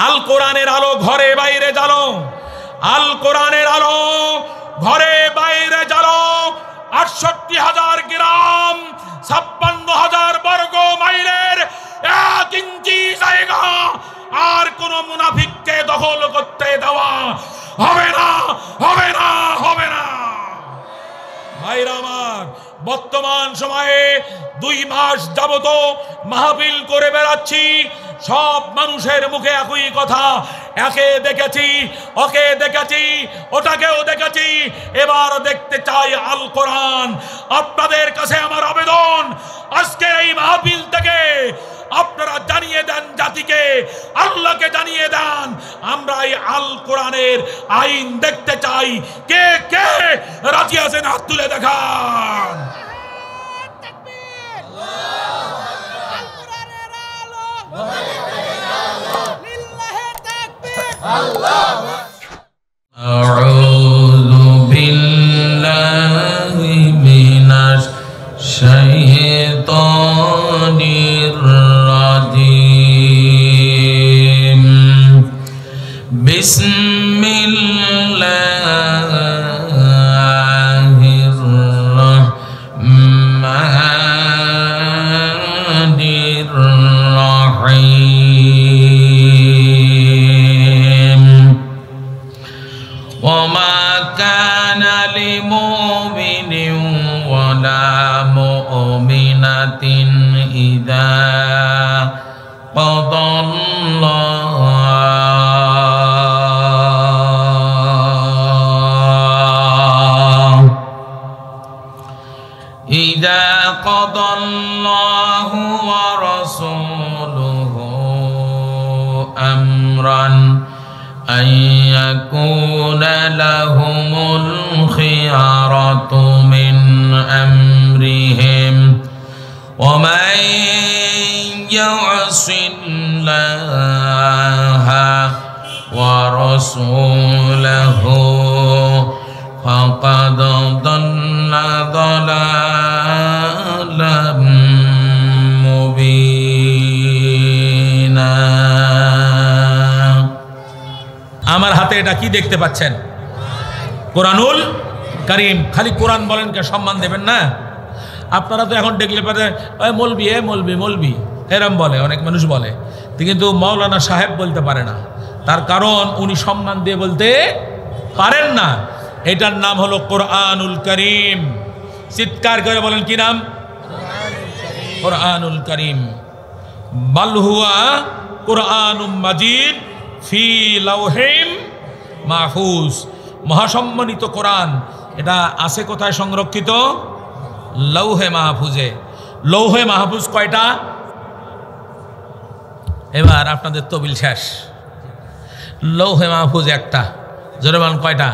আল কোরআনের আলো ঘরে বাইরে জ্বালো, আল কোরআনের আলো ঘরে বাইরে জ্বালো। ৬৮,০০০ গ্রাম ৫৬,০০০ বর্গ মাইলের ১ ইঞ্চি জায়গা আর কোন মুনাফিককে দখল করতে দেওয়া হবে না, হবে না, হবে না। ভাইরা আমার, বর্তমান সময়ে ২ মাস যাবত মাহফিল করে বেড়াচ্ছি, সব মানুষের মুখে একই কথা, একে দেখেছি, ওকে দেখেছি, ওটাকেও দেখেছি, এবার দেখতে চাই আল কোরআন। আপনাদের কাছে আমার আবেদন, আজকের এই মাহফিল থেকে আপনারা জানিয়ে দেন জাতিকে, আল্লাহকে জানিয়ে দেন, আমরা এই আল কোরআনের আইন দেখতে চাই। কে কে রাজি আছেন হাত তুলে দেখান। আউযু বিল্লাহি মিনাশ শাইতানির রাজিম। বিসমিল্লাহির রাহমানির রাহিম। ওমা কানা লিমুমিনিন ওয়ালা মুমিনাতিন ইযা ক্বাদাল্লাহু ওয়া রাসূলুহু আমরান أن يكون لهم الخيرة من أمرهم ومن يعص الله ورسوله فقد ضل ضلالا مبينا। আমার হাতে এটা কি দেখতে পাচ্ছেন? কোরআনুল কারীম। খালি কোরআন বলেন কে সম্মান দেবেন না? আপনারা তো এখন দেখলে পারে মৌলবি, মৌলবি, মৌলবি এরম বলে, অনেক মানুষ বলে, কিন্তু মাওলানা সাহেব বলতে পারে না। তার কারণ উনি সম্মান দিয়ে বলতে পারেন না। এটার নাম হলো কোরআনুল কারীম। চিৎকার করে বলেন কি নাম? কোরআনুল কারীম। বাল হুয়া কোরআনুম মাজিদ ফি লাউহিম মাহফুজ। মহাসম্মানিত কোরআন, এটা আছে কোথায় সংরক্ষিত? লৌহে মাহফুজে। লৌহে মাহফুজ কয়টা? এবার আপনাদের তবিল শেষ। লৌহে মাহফুজ একটা। জোরে বলেন কয়টা?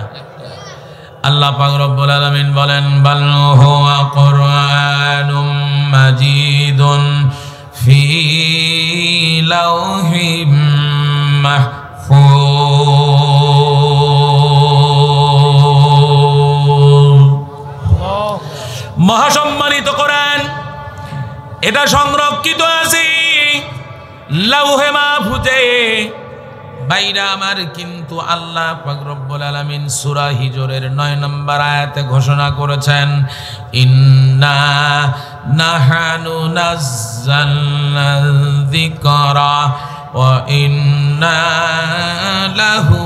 আল্লাহ পাক রব্বুল আলামিন বলেন বাল হুয়া কোরআনুম মাজিদুন ফি লাউহিম মহাসম্মানিত কোরআন, এটা সংরক্ষিত আছে লাউহে মাহফুজে। বাইরা আমার, কিন্তু আল্লাহ পাক রব্বুল আলামিন সূরা হিজরের ৯ নম্বর আয়াতে ঘোষণা করেছেন ইন্না নাহানু নাযালনা যিকরা ওয়া ইন্না লাহু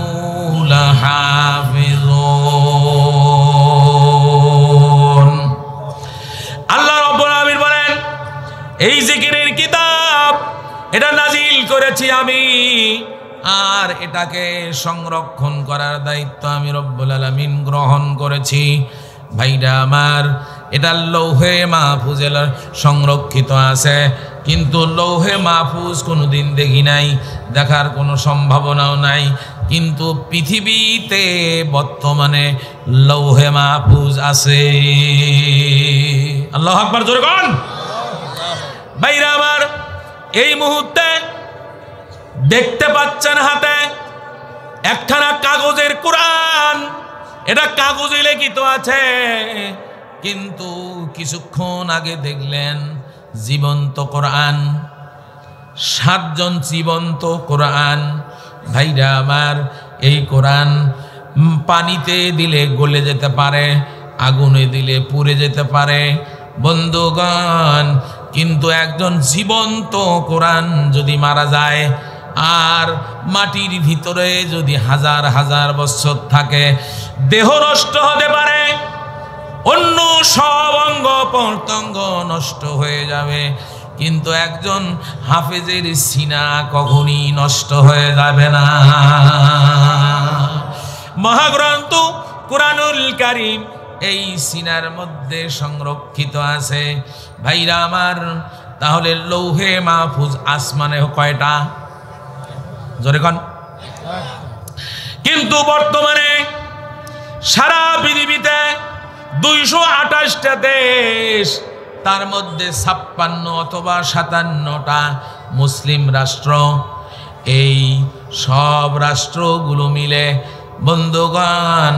লাহাফিজুন। আল্লাহ রাব্বুল আলামিন বলেন, এই জিকিরের কিতাব এটা নাজিল করেছি আমি, আর এটাকে সংরক্ষণ করার দায়িত্ব আমি রব্বুল আলামিন গ্রহণ করেছি। ভাইরা আমার, এটা লৌহে মাহফুজে সংরক্ষিত আছে, কিন্তু লৌহে মাহফুজ কোনোদিন দেখি নাই, দেখার কোনো সম্ভাবনাও নাই। কিন্তু পৃথিবীতে বর্তমানে লৌহে মাহফুজ আছে। আল্লাহু আকবার, জোরে বলেন। ভাইরা আমার, এই মুহূর্তে দেখতে পাচ্ছেন হাতে একখানা কাগজের কোরআন। এটা কাগজে লিখিত আছে, কিন্তু কিছুক্ষণ আগে দেখলেন জীবন্ত কোরআন। 7 জন জীবন্ত কোরআন ভাইরা আমার, এই কোরআন পানিতে দিলে গলে যেতে পারে, আগুনে দিলে পুড়ে যেতে পারে বন্ধুগণ, কিন্তু একজন জীবন্ত কোরআন যদি মারা যায় আর মাটির ভিতরে যদি হাজার হাজার বছর থাকে, দেহ নষ্ট হতে পারে, অন্য সব অঙ্গ প্রত্যঙ্গ নষ্ট হয়ে যাবে, কিন্তু একজন হাফেজের সিনা কখনই নষ্ট হয়ে যাবে না। মহাগ্রন্থ কুরআনুল কারীম এই সিনার মধ্যে সংরক্ষিত আছে ভাইরা আমার। তাহলে লৌহে মাহফুজ আসমানে কয়টা? জোরে কোন। কিন্তু বর্তমানে সারা পৃথিবীতে 228টা দেশ, তার মধ্যে 56 অথবা 57টা মুসলিম রাষ্ট্র। এই সব রাষ্ট্রগুলো মিলে বন্ধুগণ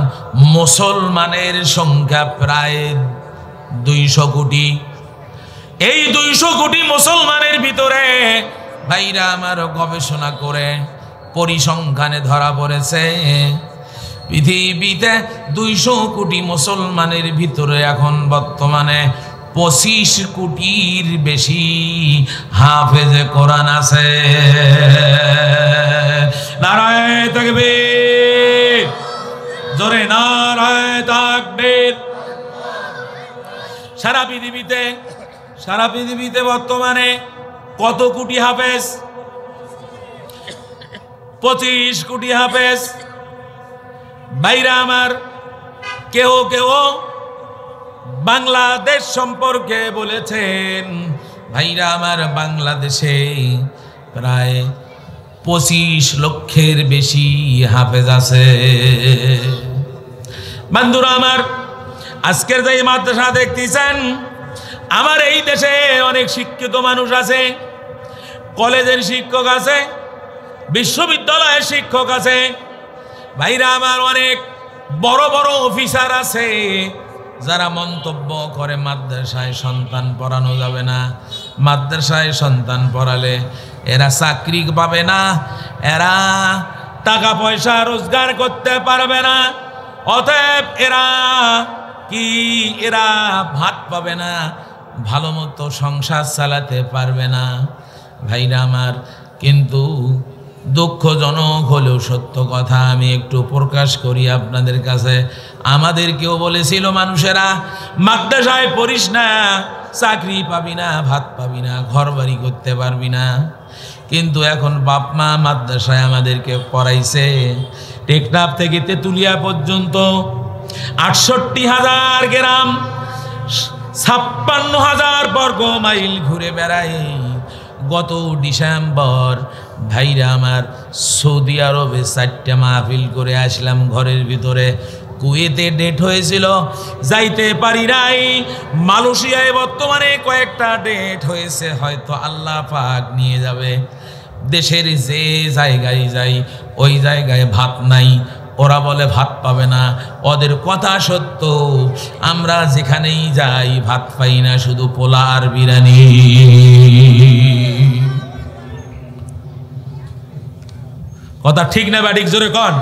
মুসলমানের সংখ্যা প্রায় 200 কোটি। এই 200 কোটি মুসলমানের ভিতরে ভাইরা আমার গবেষণা করে পরিসংখ্যানে ধরা পড়েছে পৃথিবীতে 200 কোটি মুসলমানের ভিতরে এখন বর্তমানে 25 কোটির বেশি হাফেজে কোরআন আছে। নারায়ে তাকবীর, জোরে নারায়ে তাকবীর। সারা পৃথিবীতে বর্তমানে কত কোটি হাফেজ? 25 কোটি হাফেজ। ভাইরা আমার, কেউ কেউ বাংলাদেশ সম্পর্কে বলেছেন, ভাইরা আমার বাংলাদেশে প্রায় 25 লক্ষের বেশি হাফেজ আছে। বন্ধুরা আমার, আজকের যে মাদ্রাসা দেখতেছেন, আমার এই দেশে অনেক শিক্ষিত মানুষ আছে, কলেজের শিক্ষক আছে, বিশ্ববিদ্যালয়ের শিক্ষক আছে, ভাইরা আমার অনেক বড় বড় অফিসার আছে, যারা মন্তব্য করে মাদ্রাসায় সন্তান পড়ানো যাবে না, মাদ্রাসায় সন্তান পড়ালে এরা চাকরি পাবে না, এরা টাকা পয়সা রোজগার করতে পারবে না, অতএব এরা ভাত পাবে না, ভালো মতো সংসার চালাতে পারবে না। ভাইরা আমার, কিন্তু দুঃখজনক হলেও সত্য কথা আমি একটু প্রকাশ করি আপনাদের কাছে। আমাদেরকেও বলেছিল মানুষেরা, মাদ্রাসায় পড়িস না, চাকরি পাবি না, ভাত পাবি না, ঘর বাড়ি করতে পারবি না। কিন্তু এখন বাপ মা মাদ্রাসায় আমাদেরকে পড়াইছে। টেকনাফ থেকে তেতুলিয়া পর্যন্ত 68,000 গ্রাম, 56,000 বর্গ মাইল ঘুরে বেড়াই। গত ডিসেম্বর ভাইরা আমার সৌদি আরবে 4টা মাহফিল করে আসলাম ঘরের ভিতরে। কুয়েতে ডেট হয়েছিল, যাইতে পারি নাই। মালয়েশিয়ায় বর্তমানে কয়েকটা ডেট হয়েছে, হয়তো আল্লাহ পাক নিয়ে যাবে। দেশের যে জায়গায় যাই ওই জায়গায় ভাত নাই, ওরা বলে ভাত পাবে না। ওদের কথা সত্য, আমরা যেখানেই যাই ভাত পাই না, শুধু পোলা আর বিরিয়ানি। কথা ঠিক না ব্যাঠিক? জোরে কন।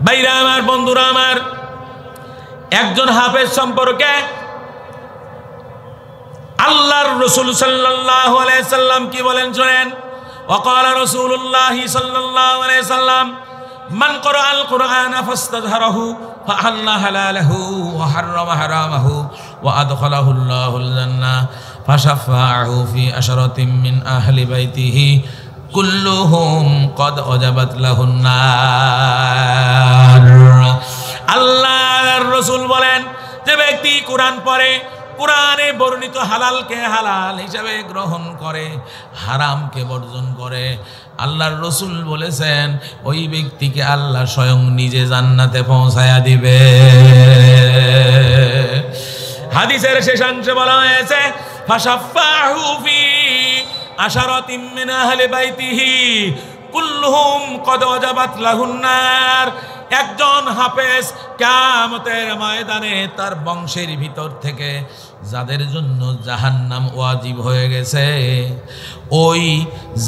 ভাইরা আমার, বন্ধুরা আমার, একজন হাফেজ সম্পর্কে আল্লাহর রাসূল সাল্লাল্লাহু আলাইহি সাল্লাম কি বলেন শুনেন। ওয়াকালা রাসূলুল্লাহ সাল্লাল্লাহু আলাইহি সাল্লাম, মান ক্বরাআল কুরআনা ফাস্তাযহারাহু ফাআল্লা হালালাহু ওয়া হাররামা হারামাহু ওয়া আদখালাহু আল্লাহুল জান্নাহ ফাশাফাআহু ফি আশরাতিন মিন আহলি বাইতিহি কুল্লুহুম কদ ওয়াজাবাত লাহুন নার। আল্লাহর রাসূল বলেন, যে ব্যক্তি কোরআন পড়ে, কোরআনে বর্ণিত হালালকে হালাল হিসাবে গ্রহণ করে, হারামকে বর্জন করে, আল্লাহর রাসূল বলেছেন ওই ব্যক্তিকে আল্লাহ স্বয়ং নিজে জান্নাতে পৌঁছায়া দিবে। হাদিসের শেষাংশে বলা হয়েছে, ফাশাফাহু ফি আশারাতিন মিন আহলি বাইতিহি কুল্লুহুম কদ ওয়াজাবাত লাহুন নার। একজন হাফেজ কিয়ামতের ময়দানে তার বংশের ভিতর থেকে যাদের জন্য জাহান্নাম ওয়াজিব হয়ে গেছে, ওই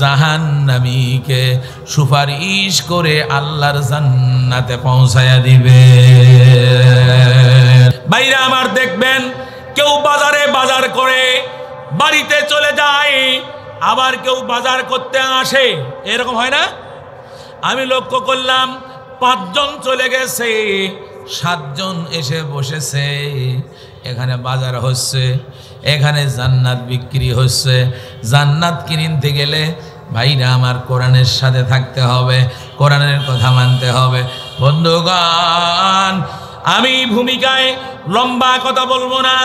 জাহান্নামীকে সুপারিশ করে আল্লাহর জান্নাতে পৌঁছায়া দিবে। ভাইরা আমার, দেখবেন কেউ বাজারে বাজার করে বাড়িতে চলে যায়, আবার কেউ বাজার করতে আসে, এরকম হয় না? আমি লক্ষ্য করলাম 5 জন চলে গেছে, 7 জন এসে বসেছে। এখানে বাজার হচ্ছে, এখানে জান্নাত বিক্রি হচ্ছে। জান্নাত কিনতে গেলে ভাইরা আমার কোরআনের সাথে থাকতে হবে, কোরআনের কথা মানতে হবে। বন্ধুগণ, আমি ভূমিকায় লম্বা কথা বলবো না,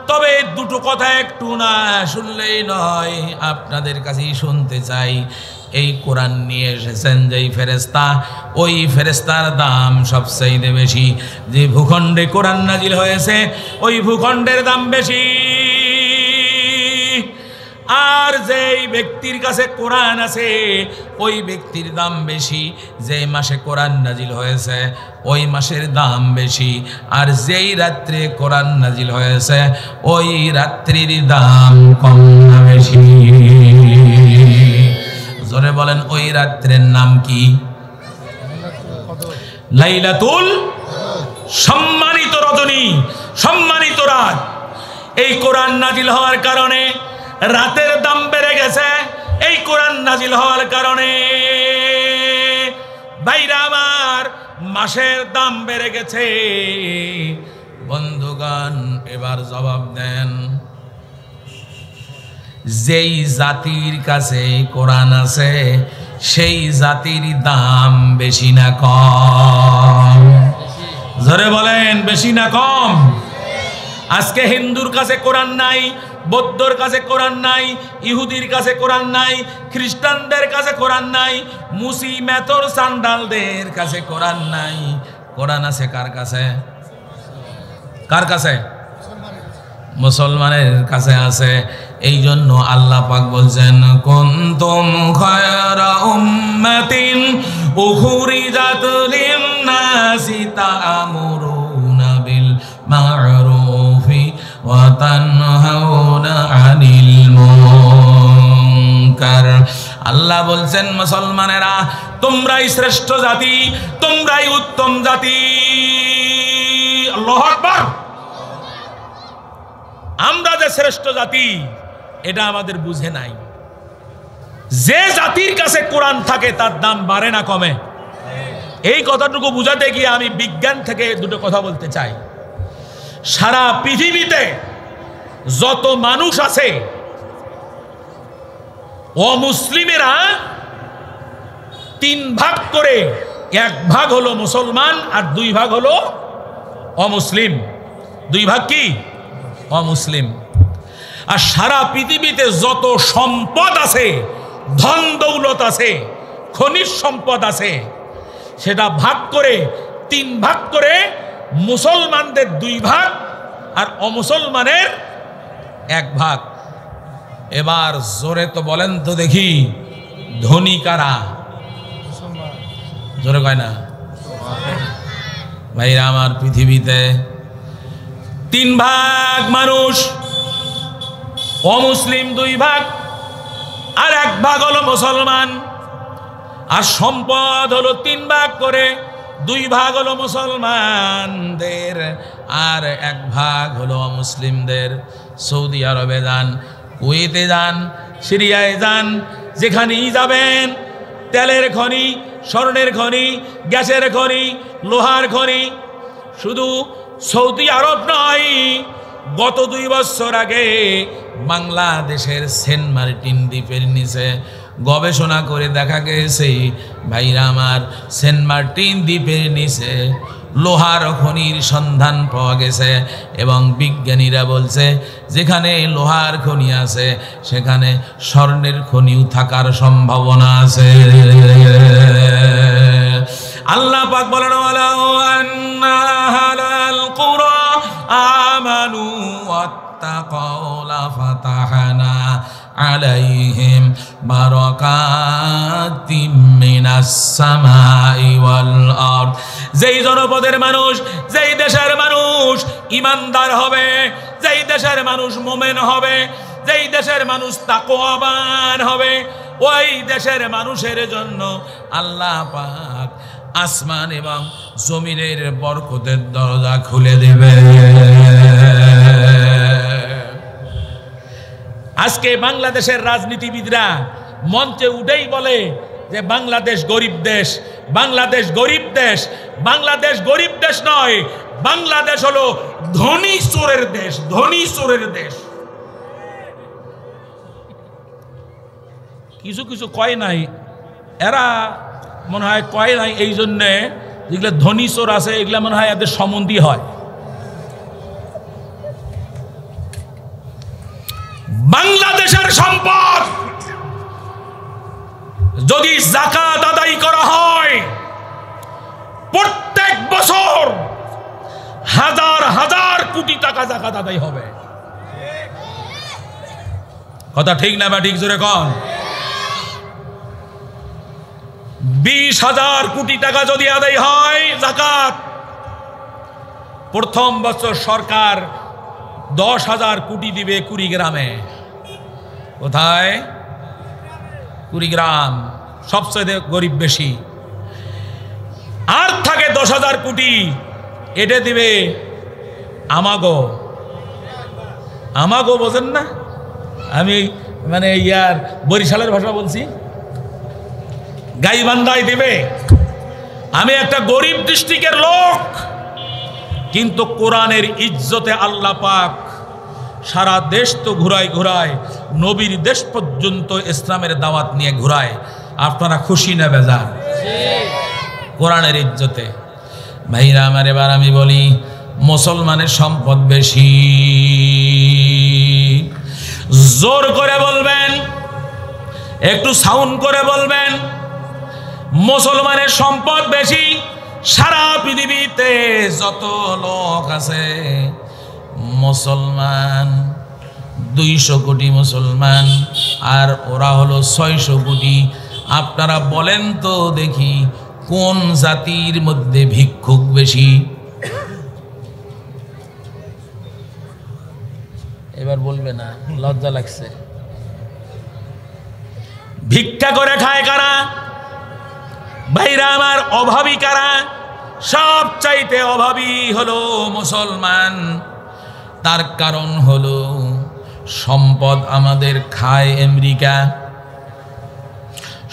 তবে দুটো কথা একটু না শুনলেই নয়, আপনাদের কাছেই শুনতে চাই। এই কোরআন নিয়ে এসেছেন যেই ফেরেশতা, ওই ফেরেশতার দাম সবচাইতে বেশি। যে ভূখণ্ডে কোরআন নাজিল হয়েছে ওই ভূখণ্ডের দাম বেশি। আর যেই ব্যক্তির কাছে কোরআন আছে ওই ব্যক্তির দাম বেশি। যে মাসে কোরআন নাজিল হয়েছে ওই মাসের দাম বেশি। আর যেই রাত্রে কোরআন নাজিল হয়েছে ওই রাত্রির দাম কম না বেশি? জোরে বলেন, ওই রাত্রের নাম কি? লাইলাতুল, সম্মানিত রজনী, সম্মানিত রাত। এই কোরআন নাজিল হওয়ার কারণে রাতের দাম বেড়ে গেছে। এই কোরআন নাজিল হওয়ার কারণে ভাইরা আমার মাসের দাম বেড়ে গেছে। বন্ধুগণ, এবার জবাব দেন, যেই জাতির কাছে কোরআন আছে সেই জাতির দাম বেশি না কম? জোরে বলেন, বেশি না কম? আজকে হিন্দুর কাছে কোরআন নাই, বৌদ্ধর কাছে কোরআন নাই, ইহুদির কাছে কোরআন নাই, খ্রিস্টানদের কাছে কোরআন নাই, মুসি মেথর সান্ডালদের কাছে কোরআন নাই। কোরআন আছে কার কাছে? কার কাছে? মুসলমানের কাছে আছে। এই জন্য আল্লাহ পাক বলছেন, কুনতুম খায়রা উম্মাতিন উখরিজাত লিন-নাসি তা'মুরুনা বিল মা'রুফি ওয়া তানহাউনা আনিল মুনকার। আল্লাহ বলছেন, মুসলমানেরা তোমরাই শ্রেষ্ঠ জাতি, তোমরাই উত্তম জাতি। আল্লাহু আকবার। আমরা যে শ্রেষ্ঠ জাতি এটা আমাদের বুঝে নাই। যে জাতির কাছে কোরআন থাকে তার দাম বাড়ে না কমে? এই কথাটুকু বুঝাতে গিয়ে আমি বিজ্ঞান থেকে দুটো কথা বলতে চাই। সারা পৃথিবীতে যত মানুষ আছে অমুসলিমেরা 3 ভাগ করে, 1 ভাগ হলো মুসলমান আর 2 ভাগ হলো অমুসলিম। 2 ভাগ কি? অমুসলিম। আর সারা পৃথিবীতে যত সম্পদ আছে, ধন দৌলত আছে, খনিজ সম্পদ আছে, সেটা ভাগ করে 3 ভাগ করে মুসলমানদের 2 ভাগ আর অমুসলমানের 1 ভাগ। এবার জোরে তো বলেন তো দেখি, ধনী কারা? জোরে কয় না ভাইরা আমার? পৃথিবীতে 3 ভাগ মানুষ, অমুসলিম 2 ভাগ আর 1 ভাগ হলো মুসলমান। আর সম্পদ হলো 3 ভাগ করে, 2 ভাগ হলো মুসলমানদের আর 1 ভাগ হলো অমুসলিমদের। সৌদি আরবে যান, কুয়েতে যান, সিরিয়ায় যান, যেখানেই যাবেন তেলের খনি, স্বর্ণের খনি, গ্যাসের খনি, লোহার খনি। শুধু সৌদি আরব নয়, গত 2 বছর আগে বাংলাদেশের সেন্ট মার্টিন দ্বীপের নিচে গবেষণা করে দেখা গেছে ভাইরা আমার, সেন্ট মার্টিন দ্বীপের নিচে লোহার খনির সন্ধান পাওয়া গেছে। এবং বিজ্ঞানীরা বলছে যেখানে লোহার খনি আছে সেখানে স্বর্ণের খনিও থাকার সম্ভাবনা আছে। আল্লাহ পাক বলেন, ওয়ালাউ আন্না আহলাল কুরা আমানু ওয়াত্তাকাউ লাফাতাহনা আলাইহিম বারাকাতিম মিনাস সামাই ওয়াল আরদ। যেই জনপদের মানুষ, যেই দেশের মানুষ ঈমানদার হবে, যেই দেশের মানুষ মুমিন হবে, যেই দেশের মানুষ তাকওয়াবান হবে, ওই দেশের মানুষের জন্য আল্লাহ পাক আসমান এবং জমিনের বরকতের দরজা খুলে দেবে। আজকে বাংলাদেশের রাজনীতিবিদরা মঞ্চে উঠেই বলে যে বাংলাদেশ গরিব দেশ, বাংলাদেশ গরিব দেশ। বাংলাদেশ গরিব দেশ নয়, বাংলাদেশ হলো ধনী চোরের দেশ, ধনী চোরের দেশ। কিছু কিছু কয় নাই, এরা মনে হয় কয় নাই, এই জন্যে যেগুলো ধনী চোর আছে এগুলা মনে হয় এদের সম্বন্ধী হয়। বাংলাদেশের সম্পদ যদি যাকাত আদায় করা হয়, প্রত্যেক বছর হাজার হাজার কোটি টাকা যাকাত আদায় হবে। কথা ঠিক না বা ঠিক জোরে কন? 20,000 কোটি টাকা যদি আদায় হয় যাকাত, প্রথম বছর সরকার 10,000 কোটি দিবে কুড়িগ্রামে। কোথায়? কুড়িগ্রাম, সবচেয়ে গরিব বেশি। আর থাকে 10,000 কোটি, এটা দিবে আমাগো। আমাগো বোঝেন না? আমি মানে ইয়ার বরিশালের ভাষা বলছি, গাইবান্ধায় দিবে। আমি একটা গরিব ডিস্ট্রিক্টের লোক, কিন্তু কোরআনের ইজ্জতে আল্লাহ পাক সারা দেশ তো ঘুরায় ঘুরায়, নবীর দেশ পর্যন্ত ইসলামের দাওয়াত নিয়ে ঘুরায়। আপনারা খুশি না বেজার? কোরআনের ইজ্জতে। ভাইরা আমার, এবার আমি বলি মুসলমানের সম্পদ বেশি। জোর করে বলবেন, একটু সাউন্ড করে বলবেন, মুসলমানের সম্পদ বেশি। সারা পৃথিবীতে যত লোক আছে মুসলমান 200 কোটি মুসলমান, আর ওরা হলো 600 কোটি। আপনারা বলেন তো দেখি কোন জাতির মধ্যে ভিক্ষুক বেশি? এবার বলবে না, লজ্জা লাগছে। ভিক্ষা করে খায় কারা? ভাইরা আমার, অভাবী কারা? সব চাইতে অভাবী হলো মুসলমান। তার কারণ হলো সম্পদ আমাদের খায় আমেরিকা,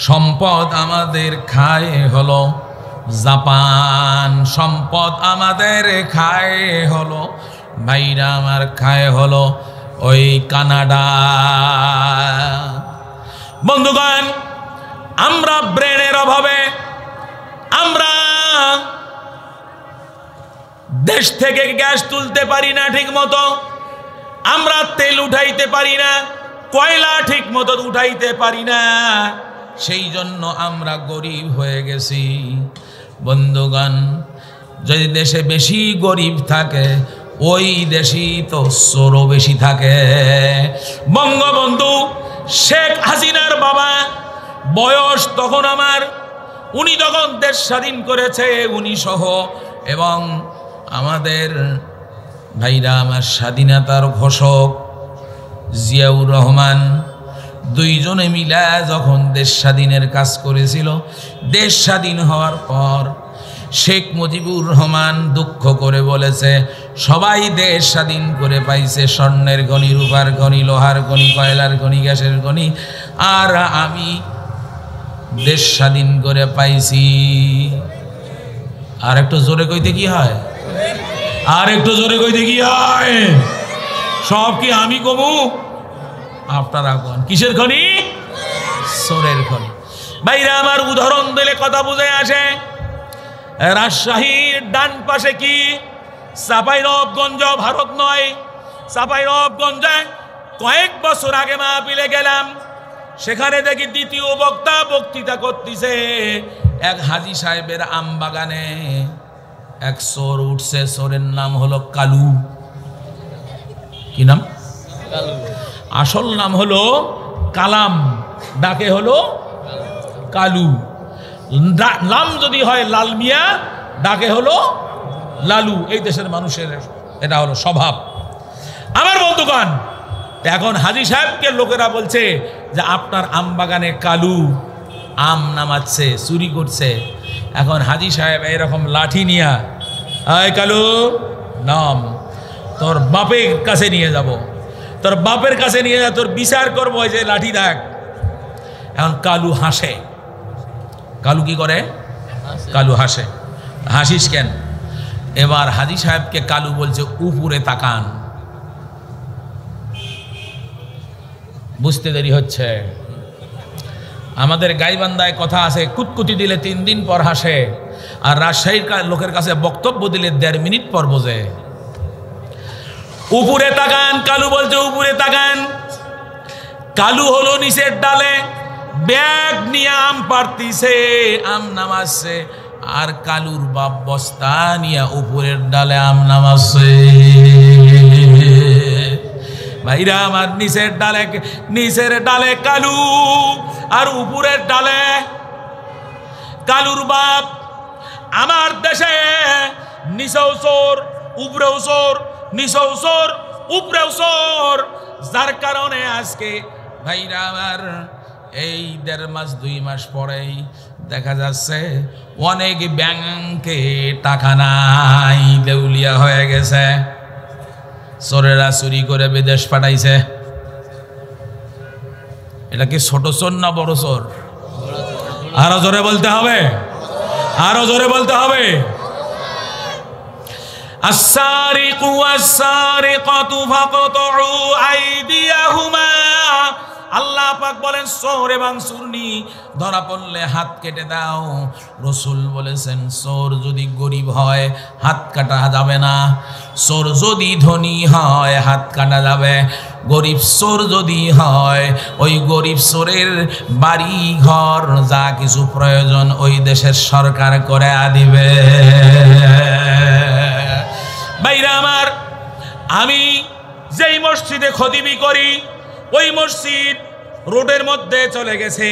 সম্পদ আমাদের খায় হলো জাপান, সম্পদ আমাদের খায় হলো ভাইরা আমার খায় হলো ওই কানাডা। বন্ধুগণ, আমরা ব্রেনের অভাবে আমরা দেশ থেকে গ্যাস তুলতে পারি না ঠিক মতো, আমরা তেল উঠাইতে পারি না, কয়লা ঠিক মতো উঠাইতে পারি না, সেই জন্য আমরা গরিব হয়ে গেছি। বন্ধুগণ, যদি দেশে বেশি গরিব থাকে ওই দেশই তো চোরও বেশি থাকে। বঙ্গবন্ধু শেখ হাসিনার বাবা বয়স তখন আমার, উনি তখন দেশ স্বাধীন করেছে, উনি সহ এবং আমাদের ভাইরা আমার স্বাধীনতার ঘোষক জিয়াউর রহমান, দুইজনে মিলা যখন দেশ স্বাধীনের কাজ করেছিল, দেশ স্বাধীন হওয়ার পর শেখ মুজিবুর রহমান দুঃখ করে বলেছে, সবাই দেশ স্বাধীন করে পাইছে, স্বর্ণের খনি, রূপার খনি, লোহার খনি, কয়লার খনি, গ্যাসের খনি, আর আমি দেশ স্বাধীন করে পাইছি। আর একটু জোরে কইতে কি হয়? আর একটু জোরে কইতে কি হয়? সব কি আমি কমু? আপনারা কোন কিসের খনি? সোরের খনি। ভাইরা আমার, উদাহরণ দিলে কথা বুঝে আসে। রাজশাহীর ডান পাশে কি? চাঁপাইনবাবগঞ্জ, ভারত নয়, চাঁপাইনবাবগঞ্জে কয়েক বছর আগে মাহফিলে গেলাম, সেখানে দেখি দ্বিতীয় বক্তা বক্তৃতা করতেছে। এক হাজী সাহেবের আম বাগানে এক চোর উঠছে, চোরের নাম হলো কালু। কি নাম? আসল নাম হলো কালাম, ডাকে হলো কালু। নাম যদি হয় লাল মিয়া, ডাকে হলো লালু। এই দেশের মানুষের এটা হলো স্বভাব। আমার বন্ধুগণ, এখন হাজী সাহেবকে লোকেরা বলছে যে আপনার আম বাগানে কালু আম নামাচ্ছে, চুরি করছে। এখন হাজী সাহেব এরকম লাঠি নিয়া, আয় কালু নাম, তোর বাপের কাছে নিয়ে যাব, তোর বাপের কাছে নিয়ে যা, তোর বিচার করবো, যে লাঠি দেখ। এখন কালু হাসে। কালু কি করে? কালু হাসে। হাসিস কেন? এবার হাজী সাহেবকে কালু বলছে উপরে তাকান। বুঝতে দেরি হচ্ছে। আমাদের গাইবান্ধায় কথা আছে, কুতকুতি দিলে 3 দিন পর হাসে, আর রাজশাহীর লোকের কাছে বক্তব্য দিলে 1.5 মিনিট পর বোঝে। উপরে তাকান, কালু বলছে উপরে তাকান। কালু হলো নিচের ডালে ব্যাগ নিয়ে আম পাড়তিছে, আম নামাচ্ছে, আর কালুর বাপ বস্তা নিয়ে উপরের ডালে আম নামাচ্ছে। ভাইরা আমার, নিচের ডালে কালু আর উপরের ডালে কালুর বাপ। আমার দেশে নিচেও চোর, উপরেও চোর, নিচেও চোর, উপরেও চোর, যার কারণে আজকে ভাইরা আমার এই 1.5 মাস 2 মাস পরেই দেখা যাচ্ছে অনেক ব্যাংকে টাকা নাই, দেউলিয়া হয়ে গেছে। চোরেরা চুরি করে বিদেশ পাঠাইছে। এটা কি ছোট চোর না বড় চোর? আরো জোরে বলতে হবে, আরো জোরে বলতে হবে। আস-সারিকু ওয়াস-সারিকাতু ফাকতুউ আইদিয়াহুমা। আল্লাহ পাক বলেন চোর এবং চুরনি ধরা পড়লে হাত কেটে দাও। রসুল বলেছেন চোর যদি গরিব হয় হাত কাটা যাবে না, চোর যদি ধনী হয় হাত কাটা যাবে। গরিব চোর যদি হয় ওই গরিব চোরের বাড়ি ঘর যা কিছু প্রয়োজন ওই দেশের সরকার করে দিবে। ভাইরা আমার, আমি যেই মসজিদে খতিবি করি ওই মসজিদ রোডের মধ্যে চলে গেছে।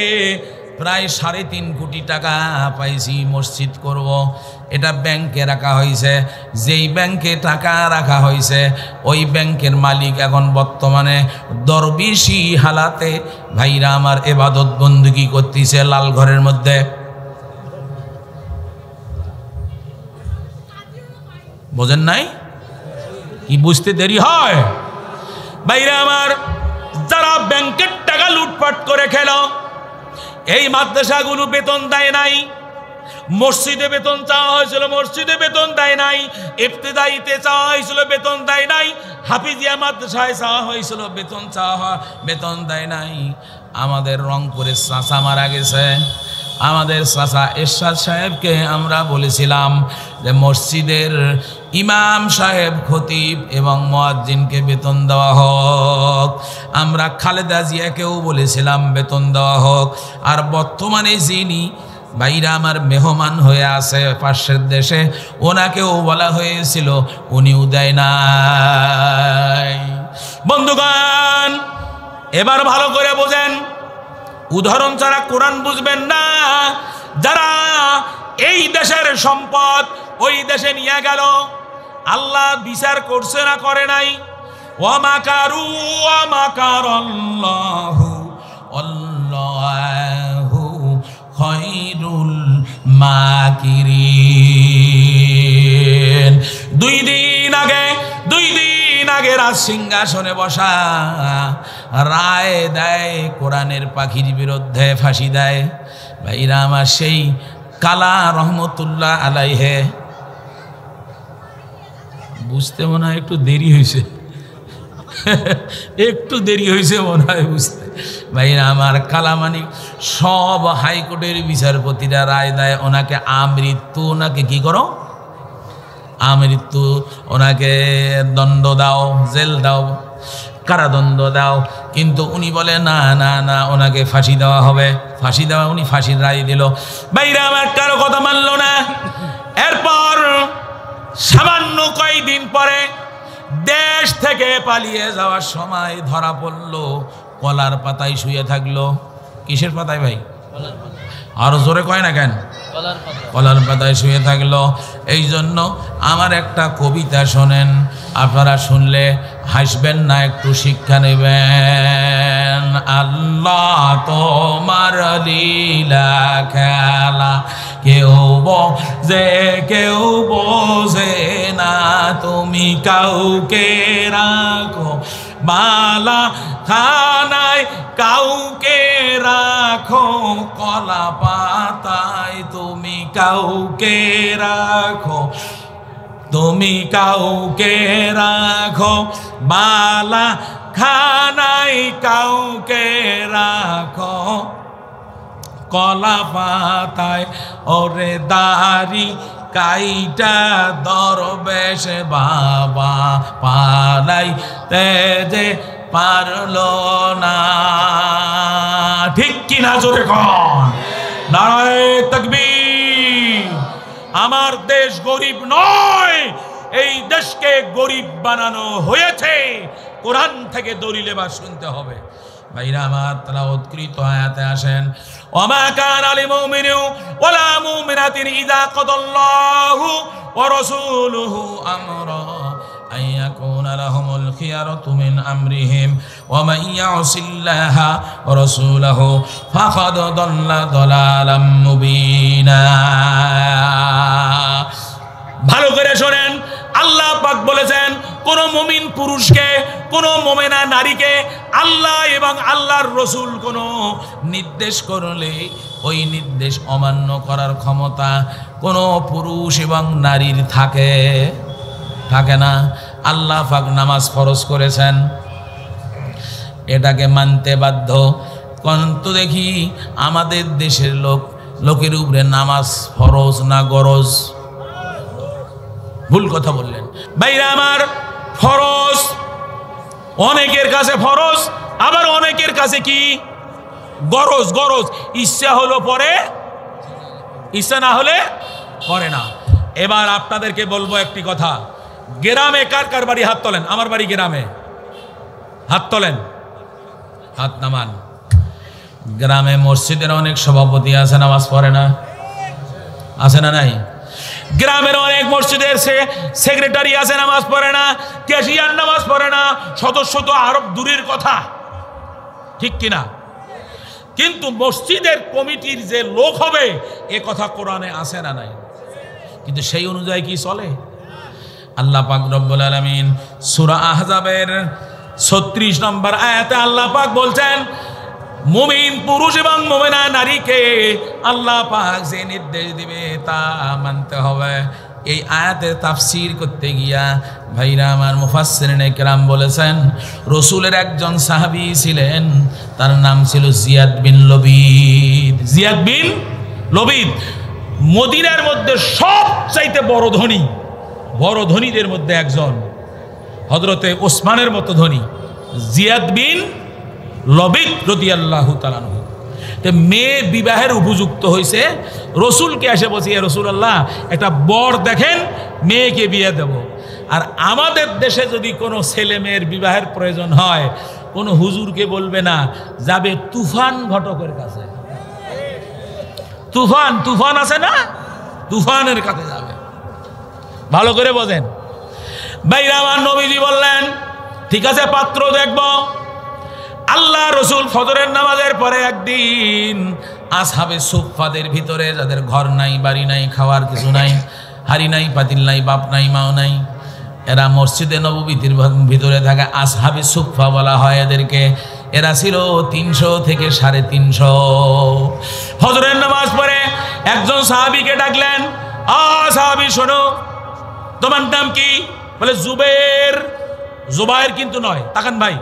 প্রায় 3.5 কোটি টাকা পাইছি মসজিদ করব। এটা ব্যাংকে রাখা হয়েছে। যেই ব্যাংকে টাকা রাখা হয়েছে ওই ব্যাংকের মালিক এখন বর্তমানে দরবেশি হালাতে ভাইরা আমার ইবাদত বন্দেগী করতেছে লাল ঘরের মধ্যে। বোঝেন নাই? কি বুঝতে দেরি হয়? ভাইরা আমার, যারা ব্যাংকের টাকা লুটপাট করে খেল, এই মাদ্রাসাগুলো বেতন দেয় নাই। মসজিদে বেতন চাওয়া হয়েছিল, মসজিদে বেতন দেয় নাই। ইবতিদাইতে চাওয়া হয়েছিল, বেতন দেয় নাই। হাফিজিয়া মাদ্রাসায় চাওয়া হয়েছিল, বেতন দেয় নাই। আমাদের রংপুরের চাচা মারা গেছে। আমাদের চাচা এরশাদ সাহেবকে আমরা বলেছিলাম যে মসজিদের ইমাম সাহেব, খতিব এবং মুয়াজ্জিনকে বেতন দেওয়া হোক। আমরা খালেদা জিয়াকেও বলেছিলাম বেতন দেওয়া হোক। আর বর্তমানে যিনি ভাইরা আমার মেহমান হয়ে আছে পাশের দেশে, ওনাকেও বলা হয়েছিল, উনিও দেয় নাই। বন্ধুগণ, এবার ভালো করে বোঝেন, উদাহরণ ছাড়া কোরআন বুঝবেন না। যারা এই দেশের সম্পদ ওই দেশে নিয়ে গেল, আল্লাহ বিচার করছে না করে নাই? ওয়া মাকারু ওয়া মাকারাল্লাহু আল্লাহু খায়রুল মাকিরিন। 2 দিন আগে রাজ সিংহাসনে বসা রায় দেয় কোরআনের পাখির বিরুদ্ধে, ফাঁসি দেয়। ভাইরা আমার, সেই কালা রহমতুল্লাহ আলাইহে। বুঝতে মনে হয় একটু দেরি হয়েছে, একটু দেরি হয়েছে মনে হয় বুঝতে। ভাইরা আমার, কালামানি সব হাইকোর্টের বিচারপতিরা রায় দেয় ওনাকে আমৃত্যু, ওনাকে কি করো আমৃত্যু, ওনাকে দণ্ড দাও, জেল দাও, কারাদণ্ড দাও। কিন্তু উনি বলে না না না, ওনাকে ফাঁসি দেওয়া হবে। ফাঁসি দেওয়া, উনি ফাঁসির রায় দিল। ভাইরা আমার, কারো কথা মানলো না। এরপর সামান্য কয়েকদিন পরে দেশ থেকে পালিয়ে যাওয়ার সময় ধরা পড়লো কলার পাতায় শুয়ে থাকলো। কিসের পাতায় ভাই? আরো জোরে কয় না কেন? কলার পাতায় শুয়ে থাকলো। এই জন্য আমার একটা কবিতা শোনেন, আপনারা শুনলে হাসবেন না, একটু শিক্ষা নেবেন। আল্লাহ তোমার লীলা খেলা কেউ বোঝে কেউ বোঝে না, তুমি কাউকে রাখো মালা খানায়, কাউকে রাখো কলা পাতায়, তুমি কাউকে রাখো, তুমি কাউকে রাখো মালা খানায়, কাউকে রাখো কলা পাতায়। ওরে দাড়ি কাইটা দরবেশ বাবা পালাইতে যে পারলো না। ঠিক কিনা জোরে কোন? নারায়ে তাকবীর। আমার দেশ গরিব নয়, এই দেশকে গরিব বানানো হয়েছে। কোরআন থেকে দলিল এবার শুনতে হবে। ভাইরা আমার, তেলাওয়াতকৃত আয়াতে আসেন, ওমা কানা লিমুমিনিন ওয়ালা মুমিনাতিন ইযা কাদাল্লাহু ওয়া রাসূলুহু আমরা আন ইয়াকুনা লাহুমুল খিয়ারাতু মিন আমরিহিম ওয়া মান ইয়াসিল্লাহা ওয়া রাসূলাহু ফাকাদ দাল্লা দালালাম মুবিনা। ভালো করে শোনেন, আল্লাহ পাক বলেছেন কোন মুমিন পুরুষকে, কোন মুমিনা নারীকে আল্লাহ এবং আল্লাহর রসুল কোন নির্দেশ করলে ওই নির্দেশ অমান্য করার ক্ষমতা কোন পুরুষ এবং নারীর থাকে না। আল্লাহ পাক নামাজ ফরজ করেছেন, এটাকে মানতে বাধ্য। কিন্তু দেখি আমাদের দেশের লোকের উপরে নামাজ ফরজ না গরজ? ভুল কথা বললেন ভাইরা আমার। ফরজ অনেকের কাছে ফরজ, আবার অনেকের কাছে কি গরজ। গরজ ইচ্ছা হলো পরে, ইচ্ছা না হলে করে না। এবার আপনাদেরকে বলবো একটি কথা, গ্রামে কার কার বাড়ি হাত তোলেন? আমার বাড়ি গ্রামে, হাত তোলেন, হাত নামান। গ্রামে মসজিদের অনেক সভাপতি আছে, নামাজ পড়ে না? আছে না নাই? গ্রামের অনেক মসজিদের সেক্রেটারি আছে, নামাজ পড়ে না। ক্যাশিয়ার নামাজ পড়ে না, সদস্য তো আরো দূরের কথা, ঠিক কিনা? কিন্তু মসজিদের কমিটির যে লোক হবে এ কথা কোরআনে আছে না নাই? কিন্তু সেই অনুযায়ী কি চলে? আল্লাহ পাক রব্বুল আলামিন সূরা আহজাবের 36 নম্বর আয়াতে আল্লাহ পাক বলছেন, মুমিন পুরুষ এবং মুমিনা নারীকে আল্লাহ পাক যে নির্দেশ দিবে তা মানতে হবে। এই আয়াতের তাফসীর করতে গিয়া ভাইরা আমার মুফাসসিরিনে কেরাম বলেছেন, রাসূলের একজন সাহাবী ছিলেন, তার নাম ছিল জিয়াদ বিন লবিদ। জিয়াদ বিন লবিদ মদিনার মধ্যে সবচাইতে বড় ধনীদের মধ্যে একজন, হযরতে ওসমানের মতো ধনী জিয়াদ বিন লবিদ রাদিয়াল্লাহু তাআলা আনহু। মেয়ে বিবাহের উপযুক্ত হয়েছে, রসুলকে এসে বলছি, রাসূলুল্লাহ একটা বর দেখেন, মেয়েকে বিয়ে দেব। আর আমাদের দেশে যদি কোনো ছেলে মেয়ের বিবাহের প্রয়োজন হয়, কোনো হুজুরকে বলবে না, যাবে তুফান ঘটকের কাছে। তুফান আছে না, তুফানের কাছে যাবে। ভালো করে বোঝেন ভাইরা আমার। নবীজি বললেন, ঠিক আছে পাত্র দেখব। আল্লাহ রসুল ফজরের নামাজের পরে একদিন আসহাবে সুফফাদের ভিতরে, যাদের ঘর নাই, বাড়ি নাই, খাওয়ার কিছু নাই, হাড়ি নাই, পাতিল নাই, বাপ নাই, মাও নাই, এরা মসজিদে নববীর ভিতরে থাকা আসহাবে সুফফা বলা হয় এদেরকে। এরা ছিল 300 থেকে 350। ফজরের নামাজ পড়ে একজন সাহাবীকে ডাকলেন, সাহাবী শোনো, তোমার নাম কি? বলে জুবের। জুবায়ের কিন্তু নয়, তাকান ভাই,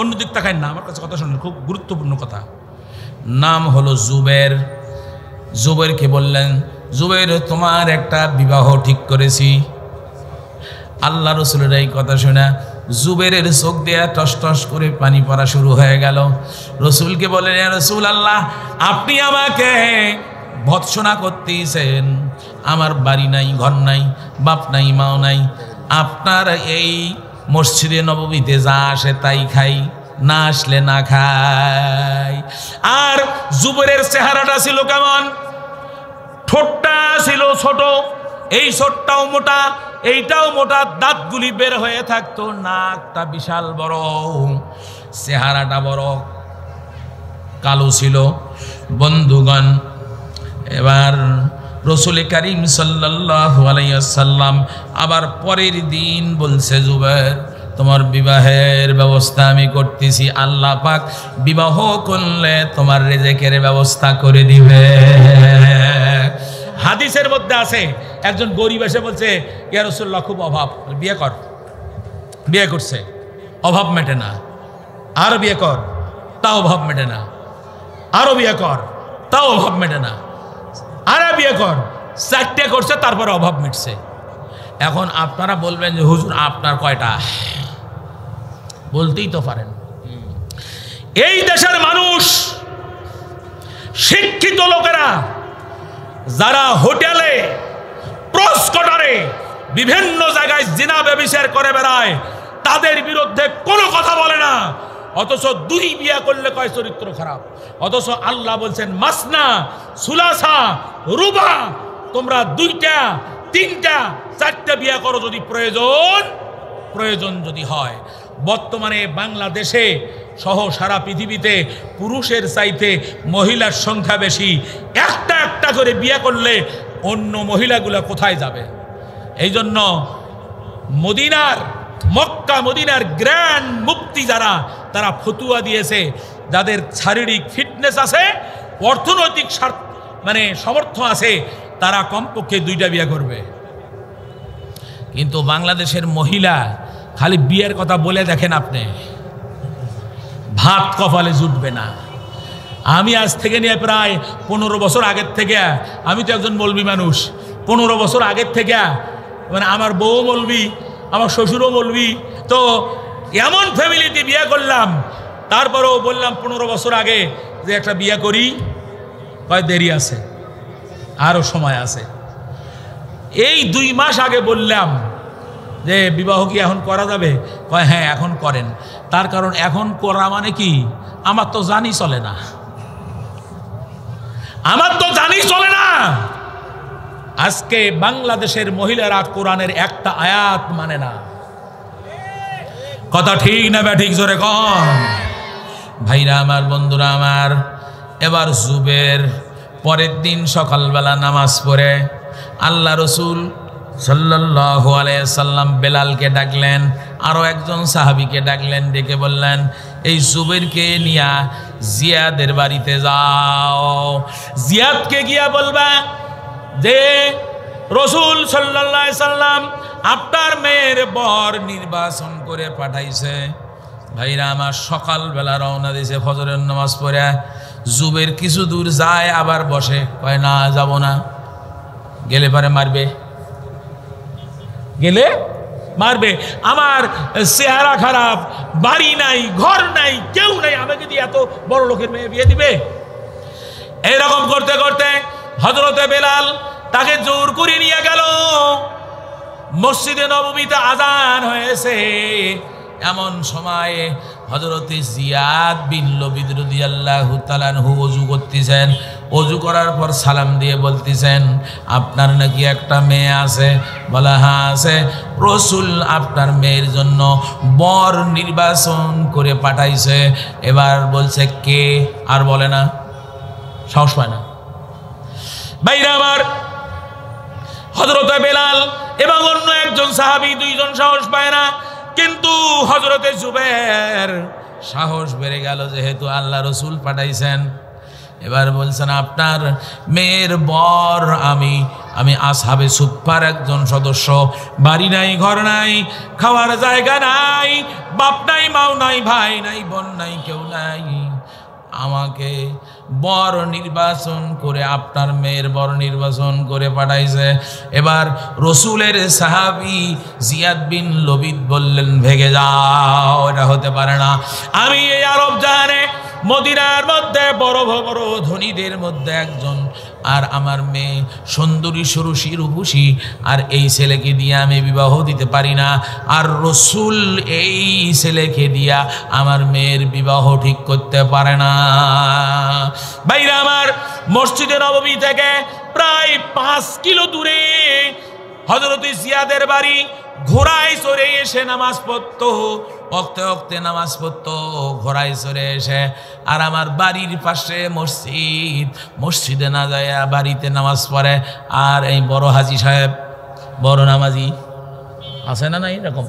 অন্য দিক তাকান না, আমার কাছে কথা শুনুন, খুব গুরুত্বপূর্ণ কথা। নাম হলো জুবের। জুবেরকে বললেন, জুবের তোমার একটা বিবাহ ঠিক করেছি। আল্লাহ রসুলের এই কথা শুনে জুবেরের চোখ দিয়ে টস টস করে পানি পড়া শুরু হয়ে গেল। রসুলকে বললেন, ইয়া রাসূলুল্লাহ, আপনি আমাকে ভৎসনা করতেছেন, আমার বাড়ি নাই, ঘর নাই, বাপ নাই, মাও নাই, আপনার এই মসজিদে নববীতে যা আসে তাই খাই, না আসলে না খাই। আর জুবেরের চেহারাটা ছিল কেমন? ঠোঁটটা ছিল ছোট, এই ঠোঁটটাও মোটা, এইটাও মোটা, দাঁতগুলি বের হয়ে থাকতো, নাকটা বিশাল বড়, চেহারাটা বড় কালো ছিল। বন্ধুগণ, এবার রসুল করিম সাল্লাল্লাহু আলাইহি ওয়াসাল্লাম আবার পরের দিন বলছে, জুবায়ের তোমার বিবাহের ব্যবস্থা আমি করতেছি, আল্লাহ পাক বিবাহ করলে তোমার রিজিকের ব্যবস্থা করে দিবে। হাদিসের মধ্যে আছে, একজন গরিব এসে বলছে, ইয়া রাসূলুল্লাহ খুব অভাব, বিয়ে কর। বিয়ে করছে, অভাব মেটে না, আরো বিয়ে কর, তাও অভাব মেটে না, আরো বিয়ে কর, তাও অভাব মেটে না, আরে বিয়ে কর, 4টে করছে তারপরে অভাব মিটছে। এখন আপনারা বলবেন যে হুজুর আপনার কয়টা? বলতেই তো পারেন। এই দেশের মানুষ, শিক্ষিত লোকেরা যারা হোটেলে, প্রস্কটারে, বিভিন্ন জায়গায় জিনা ব্যভিচার করে বেড়ায়, তাদের বিরুদ্ধে কোনো কথা বলে না, অথচ 2 বিয়ে করলে কয় চরিত্র খারাপ। অথচ আল্লাহ বলছেন মাসনা সুলাসা রুবা, তোমরা 2টা 3টা 4টে বিয়ে করো যদি প্রয়োজন যদি হয়। বর্তমানে বাংলাদেশে সহ সারা পৃথিবীতে পুরুষের চাইতে মহিলার সংখ্যা বেশি। একটা করে বিয়ে করলে অন্য মহিলাগুলা কোথায় যাবে? এই জন্য মক্কা মদিনার গ্র্যান্ড মুফতি যারা, তারা ফতুয়া দিয়েছে, যাদের শারীরিক ফিটনেস আছে, অর্থনৈতিক সামর্থ্য আছে, তারা কমপক্ষে 2টা বিয়ে করবে। কিন্তু বাংলাদেশের মহিলা খালি বিয়ের কথা বলে দেখেন আপনি, ভাত কপালে জুটবে না। আমি আজ থেকে নিয়ে প্রায় 15 বছর আগের থেকে, আমি তো একজন মৌলবি মানুষ, 15 বছর আগের থেকে আমার বউ মৌলবি, আমার শ্বশুরও মৌলবি, তো এমন ফ্যামিলিতে বিয়ে করলাম, তারপরেও বললাম 15 বছর আগে যে একটা বিয়ে করি, কয় দেরি আছে, আরও সময় আছে। এই 2 মাস আগে বললাম যে বিবাহ কি এখন করা যাবে? কয় হ্যাঁ এখন করেন। তার কারণ এখন করা মানে কি, আমার তো জানি চলে না, আমার তো জানি চলে না। আজকে বাংলাদেশের মহিলারা কোরআনের একটা আয়াত মানে না। কথা ঠিক না ব্যাঠিক? জোরে কম। ভাইরা আমার, বন্ধুরা আমার, এবার জুবের পরের দিন সকালবেলা নামাজ পড়ে আল্লাহ রসুল সাল্লাল্লাহু আলাইহি সাল্লাম বেলালকে ডাকলেন, আরো একজন সাহাবীকে ডাকলেন, ডেকে বললেন, এই জুবেরকে নিয়া জিয়াদের বাড়িতে যাও। জিয়াদকে গিয়া বলবা যে রসুল সাল্লাল্লাহু আলাইহি সাল্লাম আপনার মেয়ের বর নির্বাচন করে পাঠাইছে। ভাইরা আমার, সকালবেলা রওনা দিয়েছে ফজরের নামাজ পড়ে। জুবের কিছু দূর যায়, আবার বসে, কয় না যাব না, গেলে পারে মারবে, গেলে মারবে, আমার চেহারা খারাপ, বাড়ি নাই, ঘর নাই, কেউ নাই, আমাকে দিয়ে এত বড় লোকের মেয়ে বিয়ে দিবে? এইরকম করতে করতে হযরতে বেলাল তাকে জোর করে নিয়ে গেল। মসজিদে নববীতে আযান হয়েছে, এমন সময়ে হযরতে জিয়াদ বিন লবিদ রাদিয়াল্লাহু তাআলা আনহু ওযু করতেছেন। ওযু করার পর সালাম দিয়ে বলতেছেন, আপনার নাকি একটা মেয়ে আছে? বলা হ্যাঁ আছে। রাসূল আপনার মেয়ের জন্য বর নির্বাচন করে পাঠাইছে। এবার বলছে কে? আর বলে না, সাহস পায় না। ভাইরা আমার, হযরতে বেলাল এবং অন্য একজন সাহাবী, 2 জন সাহস পায় না, কিন্তু হযরতে জুবায়ের সাহস বেড়ে গেল, যেহেতু আল্লাহ রসুল পাঠাইছেন। এবার বলছেন, আপনার মেয়ের বর আমি আসহাবে সুফফার একজন সদস্য, বাড়ি নাই, ঘর নাই, খাওয়ার জায়গা নাই, বাপ নাই, মাও নাই, ভাই নাই, বোন নাই, কেউ নাই, আমাকে বর নির্বাচন করে, আপনার মেয়ের বর নির্বাচন করে পাঠাইছে। এবার রসুলের সাহাবী জিয়াদ বিন লবিদ বললেন, ভেগে যাও, এটা হতে পারে না। আমি এই আরব জাহানে মদিনার মধ্যে বড় বড় ধনীদের মধ্যে একজন, আর আমার মেয়ে সুন্দরী সুরুষী রূপসী, আর এই ছেলেকে দিয়ে আমি বিবাহ দিতে পারি না, আর রসুল এই ছেলেকে দিয়া আমার মেয়ের বিবাহ ঠিক করতে পারে না। ভাইরা আমার, মসজিদে নববী থেকে প্রায় 5 কিলো দূরে হযরত জিয়াদের বাড়ি। ঘোড়ায় চড়ে এসে নামাজ পড়তো, অক্তে অক্তে নামাজ পড়তো ঘোড়ায় চড়ে এসে। আর আমার বাড়ির পাশে মসজিদ, মসজিদে না যায় বাড়িতে নামাজ পড়ে। আর এই বড় হাজি সাহেব, বড় নামাজি আছে না নাই? এরকম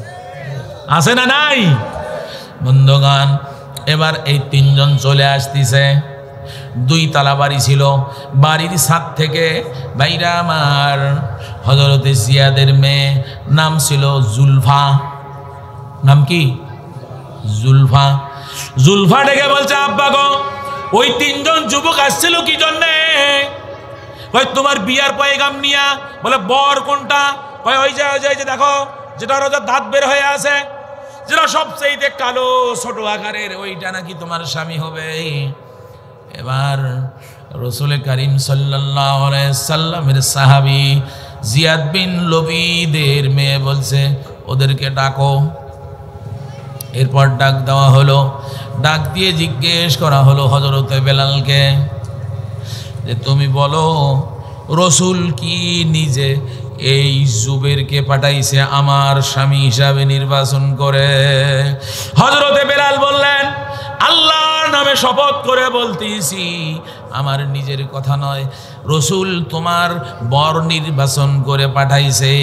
আছে না নাই? বন্ধুগণ, এবার এই 3 জন চলে আসতেছে। 2 তলা বাড়ি ছিল। বাড়ির ছাদ থেকে ভাইরা আমার হযরতে জিয়াদের মেয়ে, নাম ছিল জুলফা। নাম কি? জুলফা। জুলফা ডেকে বলছে, আব্বা গো, ওই 3 জন যুবক আসছিল কি জন্যে? কই তোমার বিয়ার পয়গাম নিয়া। বলে বর কোনটা? কই ওই যে দেখো, যেটা রোজা দাঁত বের হয়ে আছে, যেটা সবচেয়ে কালো ছোট আকারের, ওইটা নাকি তোমার স্বামী হবে। এবার রসুল করিম সাল্লাল্লাহু আলাইহি সাল্লামের সাহাবী জিয়াদ বিন লবিদের মেয়ে বলছে, ওদেরকে ডাকো। এরপর ডাক দেওয়া হলো। ডাক দিয়ে জিজ্ঞেস করা হলো হযরতে বেলালকে যে তুমি বলো, রসুল কি নিজে এই জুবেরকে পাঠাইছে আমার স্বামী হিসাবে নির্বাচন করে? হযরতে বেলাল বললেন, আল্লাহর নামে শপথ করে বলতেছি, আমার নিজের কথা নয়, রসুল তোমার বর নির্বাচন করে পাঠাইছে।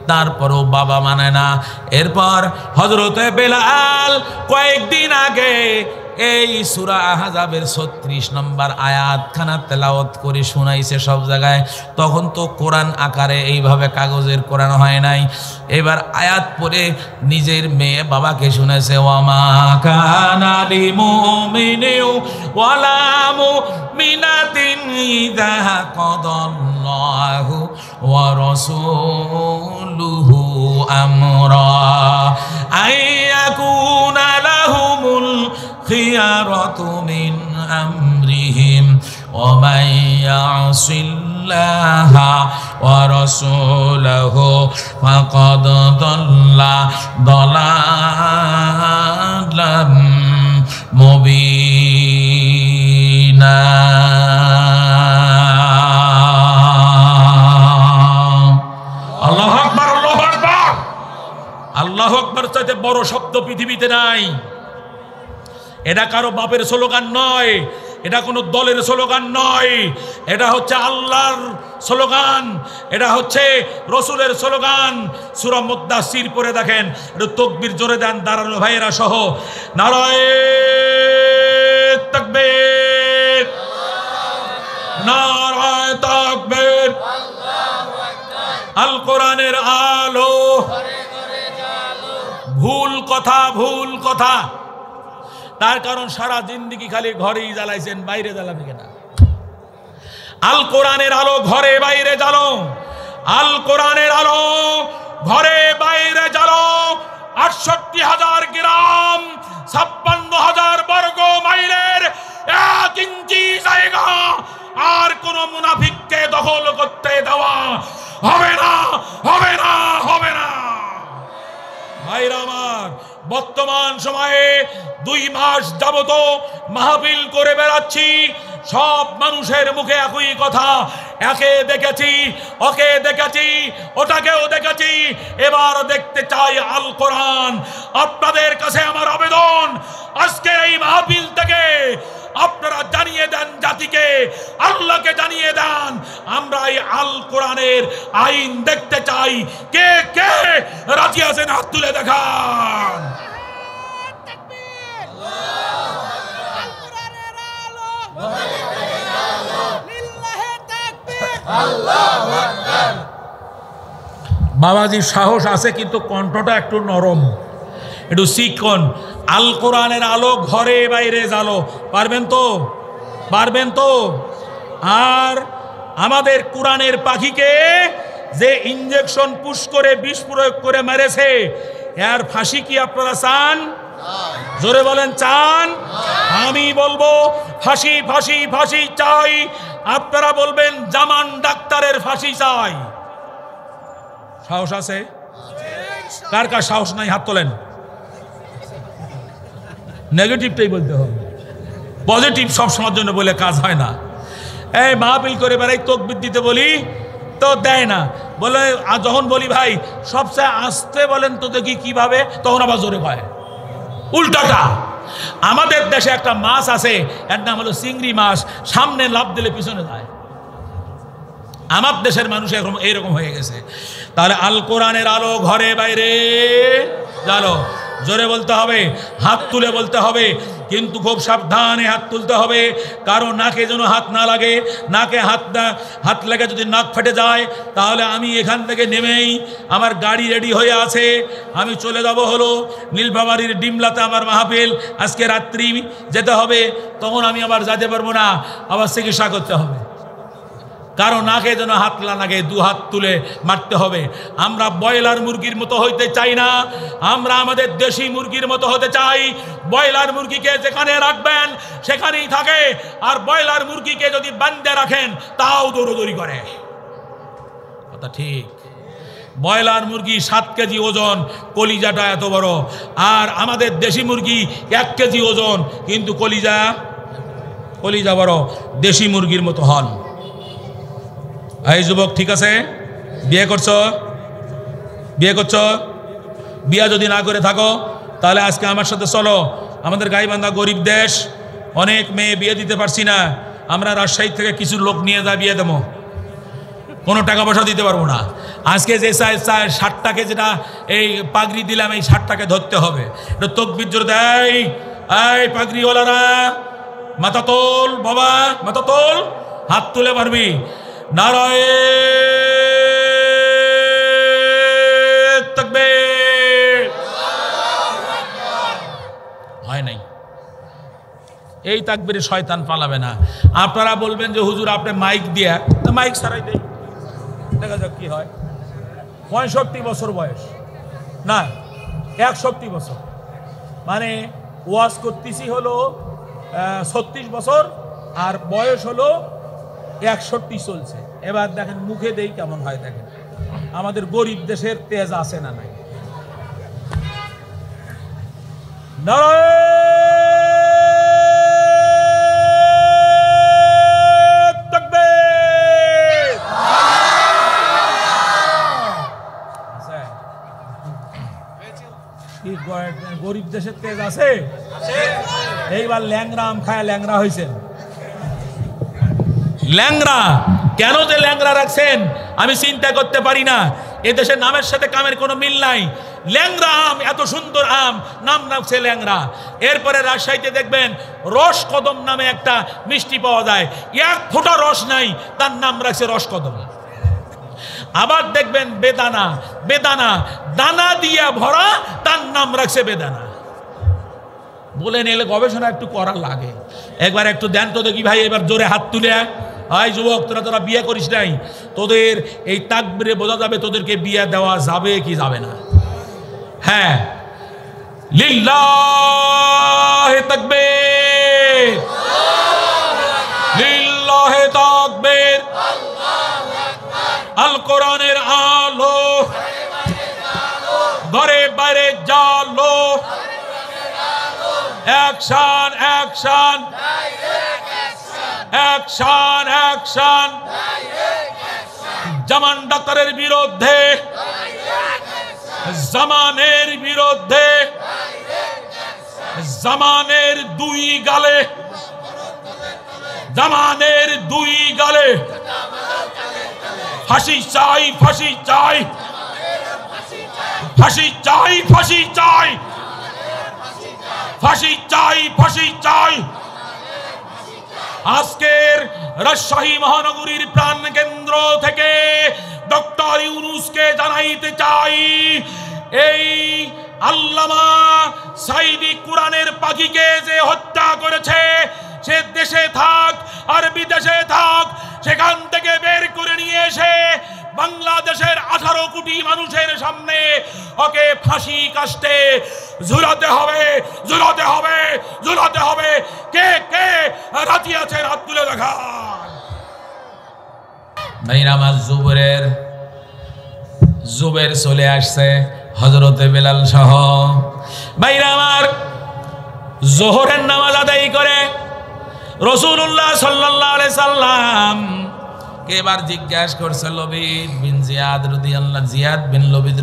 তারপরও বাবা মানে না। এরপর হযরতে বেলাল কয়েকদিন আগে এই সূরা আহজাবের 36 নম্বর আয়াতখানা তেলাওয়াত করে শোনাইছে সব জায়গায়। তখন তো কোরআন আকারে এইভাবে কাগজের কোরআন হয় নাই। এবার আয়াত পড়ে নিজের মেয়ে বাবাকে শুনেছে, ওয়ামা কানা লিমুমিনিন ওয়ালা মুমিনাতিন ইযা কাদাল্লাহু ওয়া রাসূলুহু আমরা আইয়াকুনা লাহুমুল خيارة من أمرهم ومن يعص الله ورسوله فقد ضل ضلالا مبينا। আল্লাহু আকবার, আল্লাহু আকবার। আল্লাহু আকবার চাইতে বড় শব্দ পৃথিবীতে নাই। এটা কারো বাপের স্লোগান নয়, এটা কোনো দলের স্লোগান নয়, এটা হচ্ছে আল্লাহর স্লোগান, এটা হচ্ছে রসুলের স্লোগান। সূরা মুদ্দাসির পড়ে দেখেন, একটু তাকবীর জোরে দেন দাঁড়ানো ভাইয়েরা সহ। নারায়ে তাকবীর, নারায়ে তাকবীর। আল কোরআনের আলো। ভুল কথা, ভুল কথা। তার কারণ সারা জিন্দেগি খালি ঘরেই জ্বালাইছেন, বাইরে জ্বালাবে কেনা? আল কোরআনের আলো ঘরে বাইরে জ্বালো, আল কোরআনের আলো ঘরে বাইরে জ্বালো। ৬৮,০০০ গ্রাম, ৫৬,০০০ বর্গ মাইলের 1 ইঞ্চি জায়গা আর কোন মুনাফিককে দখল করতে দেওয়া হবে না, হবে না, হবে না। ভাইরা আমার, বর্তমান সময়ে 2 মাস যাবত মাহফিল করে বেড়াচ্ছি, সব মানুষের মুখে একই কথা। একে দেখেছি, ওকে দেখেছি, ওটাকেও দেখেছি, এবার দেখতে চাই আল কোরআন। আপনাদের কাছে আমার আবেদন, আজকে এই মাহফিল থেকে আপনারা জানিয়ে দেন জাতিকে, আল্লাহকে জানিয়ে দেন, আমরা এই আল কোরআনের আইন দেখতে চাই। কে কে রাজি আছেন হাত তুলে দেখান। বাবাজির সাহস আছে, কিন্তু কণ্ঠটা একটু নরম, একটু চিকন। আল কোরআনের আলো ঘরে বাইরে জ্বালো। পারবেন তো? পারবেন তো? আর আমাদের কোরআনের পাখিকে যে ইঞ্জেকশন পুশ করে বিষ প্রয়োগ করে মেরেছে, এর ফাঁসি কি আপনারা চান? জোরে বলেন চান? আমি বলবো ফাঁসি ফাঁসি ফাঁসি চাই, আপনারা বলবেন জামান ডাক্তারের ফাঁসি চাই। সাহস আছে? কার কার সাহস নাই হাত তোলেন। নেগেটিভটাই বলতে হবে, পজিটিভ সব সময়ের জন্য বলে কাজ হয় না। এই মাহফিল করে বেড়াই তকবির দিতে বলি তো দেয় না, বলে যখন বলি ভাই সবচেয়ে আসতে বলেন তো দেখি কিভাবে, তখন আবার জোরে কয়। উল্টাটা। আমাদের দেশে একটা মাছ আছে, এর নাম হলো চিংড়ি মাছ, সামনে লাফ দিলে পিছনে যায়। আমার দেশের মানুষ এইরকম হয়ে গেছে। তাহলে আল কোরআনের আলো ঘরে বাইরে জালো, জোরে বলতে হবে, হাত তুলে বলতে হবে, কিন্তু খুব সাবধানে হাত তুলতে হবে, কারো নাকে যেন হাত না লাগে। নাকে হাত লাগে যদি নাক ফেটে যায়, তাহলে আমি এখান থেকে নেমেই আমার গাড়ি রেডি হয়ে আছে, আমি চলে যাব হলো নীলফামারীর ডিমলাতে আমার মাহফিল, আজকে রাত্রি যেতে হবে, তখন আমি আবার যেতে পারবো না, আবার চিকিৎসা করতে হবে। কারো নাকে যেন হাত না লাগে, দু হাত তুলে মারতে হবে। আমরা ব্রয়লার মুরগির মতো হইতে চাই না, আমরা আমাদের দেশি মুরগির মতো হতে চাই। ব্রয়লার মুরগিকে যেখানে রাখবেন সেখানেই থাকে, আর ব্রয়লার মুরগিকে যদি বাঁধে রাখেন তাও দৌড়দৌড়ি করে। কথা ঠিক। ব্রয়লার মুরগি 7 কেজি ওজন, কলিজাটা এত বড়, আর আমাদের দেশি মুরগি 1 কেজি ওজন, কিন্তু কলিজা বড়। দেশি মুরগির মতো হন। এই যুবক, ঠিক আছে? বিয়ে করছো? বিয়ে যদি না করে থাকো তাহলে আজকে আমার সাথে চলো। আমাদের গাইবান্ধা গরিব দেশ, অনেক মেয়ে বিয়ে দিতে পারছি না, আমরা রাজশাহী থেকে কিছু লোক নিয়ে যা বিয়ে দেবো, কোনো টাকা পয়সা দিতে পারবো না। আজকে যে 60টাকে যেটা এই পাগড়ি দিলাম, এই 60টাকে ধরতে হবে। এটা তকবির জোরে দেয়, এই পাগড়িওয়ালারা মাথা তোল, বাবা মাথা তোল, হাত তুলে পারবি। নারায়ে তাকবীর। হয় নাই এই তাকবীরে শয়তান পালাবে না। আপনারা বলবেন যে হুজুর আপনি মাইক দিয়া, তো মাইক ছাড়াই দেই, দেখা যাক কি হয়। 65 বছর বয়স, না 61 বছর, মানে ওয়াজ করতেছি হলো 36 বছর, আর বয়স হলো 61 চলছে। এবার দেখেন মুখে দেই কেমন হয়, দেখেন আমাদের গরিব দেশের তেজ আছে না নাই। গরিব দেশের তেজ আছে। এইবার ল্যাংরা আম খায় ল্যাংরা হয়েছেন। ল্যাংরা কেন যে ল্যাংরা রাখছেন আমি চিন্তা করতে পারি না। এদেশের নামের সাথে কামের কোনো মিল নাই। ল্যাংরা আম, এত সুন্দর আম, নাম রাখছে ল্যাংরা। এরপরে রাজশাহীতে দেখবেন রস কদম নামে একটা মিষ্টি পাওয়া যায়, 1 ফোঁটা রস নাই, তার নাম রাখছে রস কদম। আবার দেখবেন বেদানা, দানা দিয়া ভরা, তার নাম রাখছে বেদানা। বলে নিলে গবেষণা একটু করা লাগে। একবার একটু দেন তো দেখি ভাই, এবার জোরে হাত তুলে। হয় যুবক, তোরা বিয়ে করিস নাই, তোদের এই তাকবীরে বোঝা যাবে তোদেরকে বিয়ে দেওয়া যাবে কি যাবে না। হ্যাঁ, লিল্লাহে তাকবীর, লিল্লাহে তাকবীর। আল কোরআনের আলো ঘরে বাইরে জালো, অ্যাকশন অ্যাকশন অ্যাকশন অ্যাকশন। জামান ডাক্তারের বিরুদ্ধে, জামানের বিরুদ্ধে, জামানের দুই গালে, জামানের দুই গালে ফাঁসি চাই, ফাঁসি চাই, ফাঁসি চাই, ফাঁসি চাই, ফাঁসি চাই, ফাঁসি চাই। আজকের রাজশাহী মহানগরীর প্রাণ কেন্দ্র থেকে ডক্টর ইউনূসকে জানাইতে চাই, এই আল্লামা সাঈদী কোরআনের পাখিকে যে হত্যা করেছে, সে দেশে থাক আর বিদেশে থাক, সেখান থেকে বের করে নিয়ে এসে বাংলাদেশের 18 কোটি মানুষের সামনে ওকে ফাঁসি কাস্টে ঝুলাতে হবে, ঝুলাতে হবে, ঝুলাতে হবে। কে কে রাজি আছেন হাত তুলে দেখান। ভাইরা আমার জুবের চলে আসছে হযরতে বেলাল সহ। ভাইরা আমার জোহরের নামাজ আদায় করে রাসূলুল্লাহ সাল্লাল্লাহু আলাইহি সাল্লাম এবার জিজ্ঞাসা করছে লবিদ বিন জিয়াদ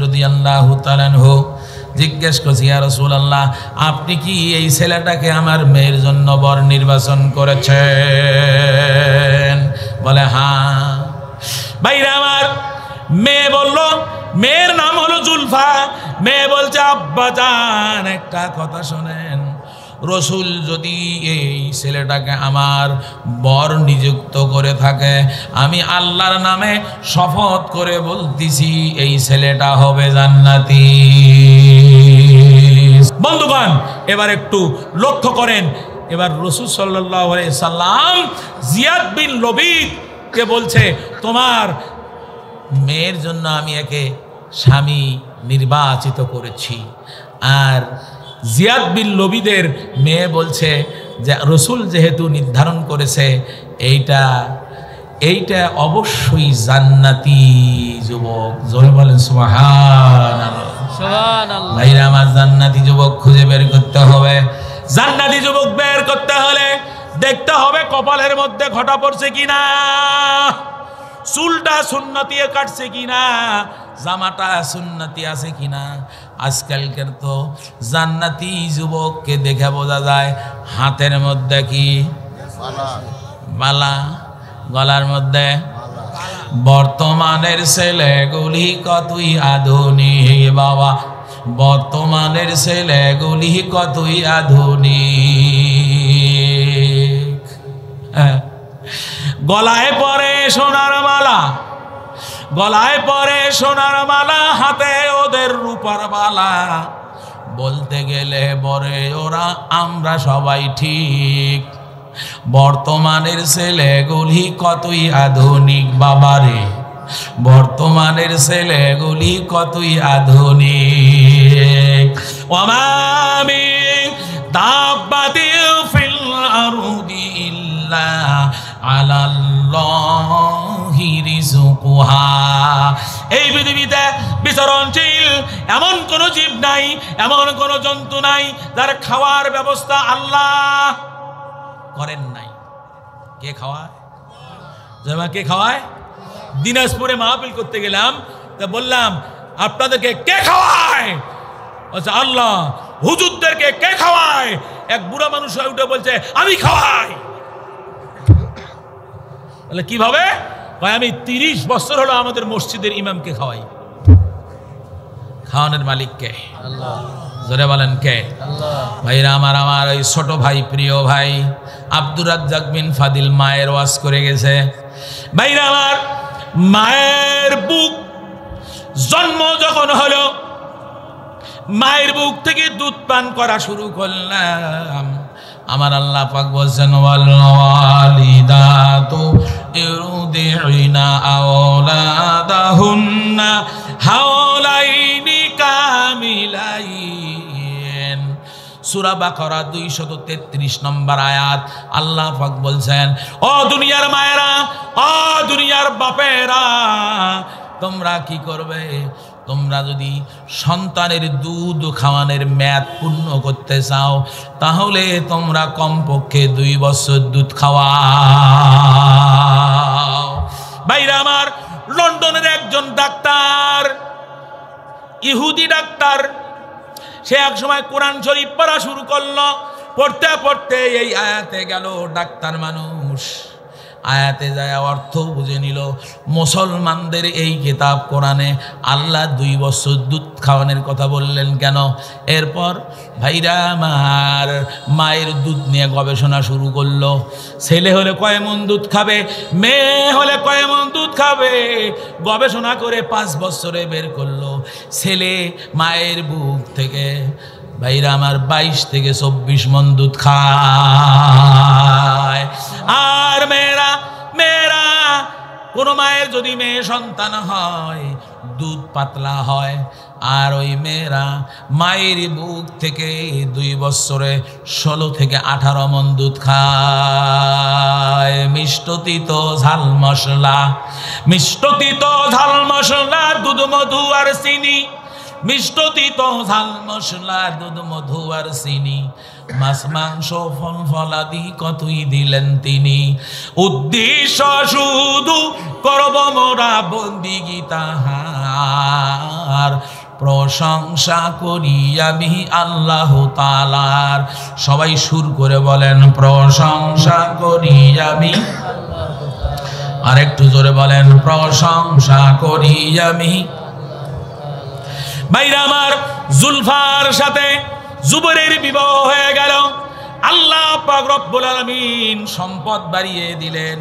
রাদিয়াল্লাহু তাআলা আনহু জিজ্ঞেস করছে, ইয়া রাসূলুল্লাহ, আপনি কি এই ছেলেটাকে আমার মেয়ের জন্য বর নির্বাচন করেছেন? বলে হ্যাঁ। ভাইরা আমার মেয়ে বলল, মেয়ের নাম হলো জুলফা। মেয়ে বলছে, আব্বা জান একটা কথা শোনেন, রসুল যদি এই ছেলেটাকে আমার বর নিযুক্ত করে থাকে, আমি আল্লাহর নামে শপথ করে বলতেছি এই ছেলেটা হবে জান্নাতি। বন্ধুগণ, এবার একটু লক্ষ্য করেন, এবার রাসূল সাল্লাল্লাহু আলাইহি সাল্লাম জিয়াদ বিন লবিদকে বলছে, তোমার মেয়ের জন্য আমি একে স্বামী নির্বাচিত করেছি। আর জিয়াদ বিন লবিদের মেয়ে বলছে যে রাসূল যেহেতু নির্ধারণ করেছে এইটা অবশ্যই জান্নাতি যুবক। জোরে বলেন সুবহানাল্লাহ। সুবহানাল্লাহ। ভাইরা আমার, জান্নাতি যুবক খুঁজে বের করতে হবে। জান্নাতি যুবক বের করতে হলে দেখতে হবে কপালের মধ্যে ঘটা পড়ছে কিনা, চুলটা সুন্নতি কাটছে কিনা, জামাটা সুন্নতি আছে কিনা। আজকালকার তো জান্নাতি যুবককে দেখে বোঝা যায় হাতের মধ্যে কি মালা, গলার মধ্যে। বর্তমানের ছেলেগুলি কতই আধুনিক বাবা, বর্তমানের ছেলেগুলি কতই আধুনিক। গলায় পরে সোনার মালা, গলায় পরে সোনার মালা, হাতে ওদের রূপার মালা। বলতে গেলে বরে ওরা আমরা সবাই ঠিক। বর্তমানের ছেলেগুলি কতই আধুনিক বাবারে, বর্তমানের ছেলেগুলি কতই আধুনিক। ওয়ামামি দাব্বাতিন ফিল আরদি ইল্লা আলাল্লাহি রিজকুহা। এই পৃথিবীতে বিচরণশীল এমন কোন জীব নাই, এমন কোন জন্তু নাই যার খাওয়ার ব্যবস্থা আল্লাহ করেন নাই। কে খাওয়ায়? যেমন কে খাওয়ায়? দিনাজপুরে মাহফিল করতে গেলাম, তা বললাম আপনাদেরকে কে খাওয়ায়? আচ্ছা আল্লাহ। হুজুরদেরকে কে খাওয়ায়? এক বুড়া মানুষ হয়ে উঠে বলছে আমি খাওয়াই। বলে কিভাবে? আমি 30 বছর হলো আমাদের মসজিদের ইমামকে খাওয়াই। খাওয়ানোর মালিক কে? আল্লাহ। জোরে বলেন কে? আল্লাহ। ভাইরা আমার ওই ছোট ভাই, প্রিয় ভাই আব্দুর রাজ্জাক বিন ফাদিল মায়ের ওয়াজ করে গেছে। ভাইরা আমার, মায়ের বুক জন্ম যখন হলো, মায়ের বুক থেকে দুধ পান করা শুরু করলাম। আমার আল্লাহ পাক বলছেন, ওয়াল ওয়ালিদাতু ইউরদিনা আওলাদাহুন্না হাওলাইনি কামিলাইন। সূরা বাকারা 233 নম্বর আয়াত। আল্লাহ পাক বলছেন, ও দুনিয়ার মায়েরা, ও দুনিয়ার বাপেরা, তোমরা কি করবে? তোমরা যদি সন্তানের দুধ খাওয়ানোর মেয়াদ পূর্ণ করতে চাও, তাহলে তোমরা কমপক্ষে 2 বছর দুধ খাওয়াও। ভাইরা আমার, লন্ডনের একজন ডাক্তার, ইহুদি ডাক্তার, সে এক সময় কোরআন শরীফ পড়া শুরু করলো। পড়তে পড়তে এই আয়াতে গেল, ডাক্তার মানুষ আয়াতে যায় অর্থ বুঝে নিল। মুসলমানদের এই কিতাব কোরআনে আল্লাহ 2 বছর দুধ খাওয়ানোর কথা বললেন কেন? এরপর ভাইরা আমার মায়ের দুধ নিয়ে গবেষণা শুরু করলো। ছেলে হলে কয় মণ দুধ খাবে, মেয়ে হলে কয় মণ দুধ খাবে, গবেষণা করে 5 বছরে বের করলো ছেলে মায়ের বুক থেকে ভাইরা আমার 22 থেকে 24 মণ দুধ খায়। আর মেয়েরা কোনো মায়ের যদি মেয়ে সন্তান হয় দুধ পাতলা হয়, আর ওই মেয়েরা মায়ের বুক থেকে 2 বছরে 16 থেকে 18 মণ দুধ খায়। মিষ্ট তিতো ঝাল মশলা, মিষ্ট তিতো ঝাল মশলা, দুধ মধু আর চিনি, মিষ্ট তিতো ঝাল মশলা, দুধ মধু আর চিনি, মাছ মাংস ফল ফলাদি কতই দিলেন তিনি। উদ্দেশ্য শুধু করব মোরা বন্দিগি তাহার, প্রশংসা করি আমি আল্লাহ তাআলার। সবাই সুর করে বলেন প্রশংসা করি আমি, আর একটু জোরে বলেন প্রশংসা করি আমি। ভাইরা আমার, জুলফার সাথে জুবৈরের বিবাহ হয়ে গেল। আল্লাহ পাক রব্বুল আলামিন সম্পদ বাড়িয়ে দিলেন।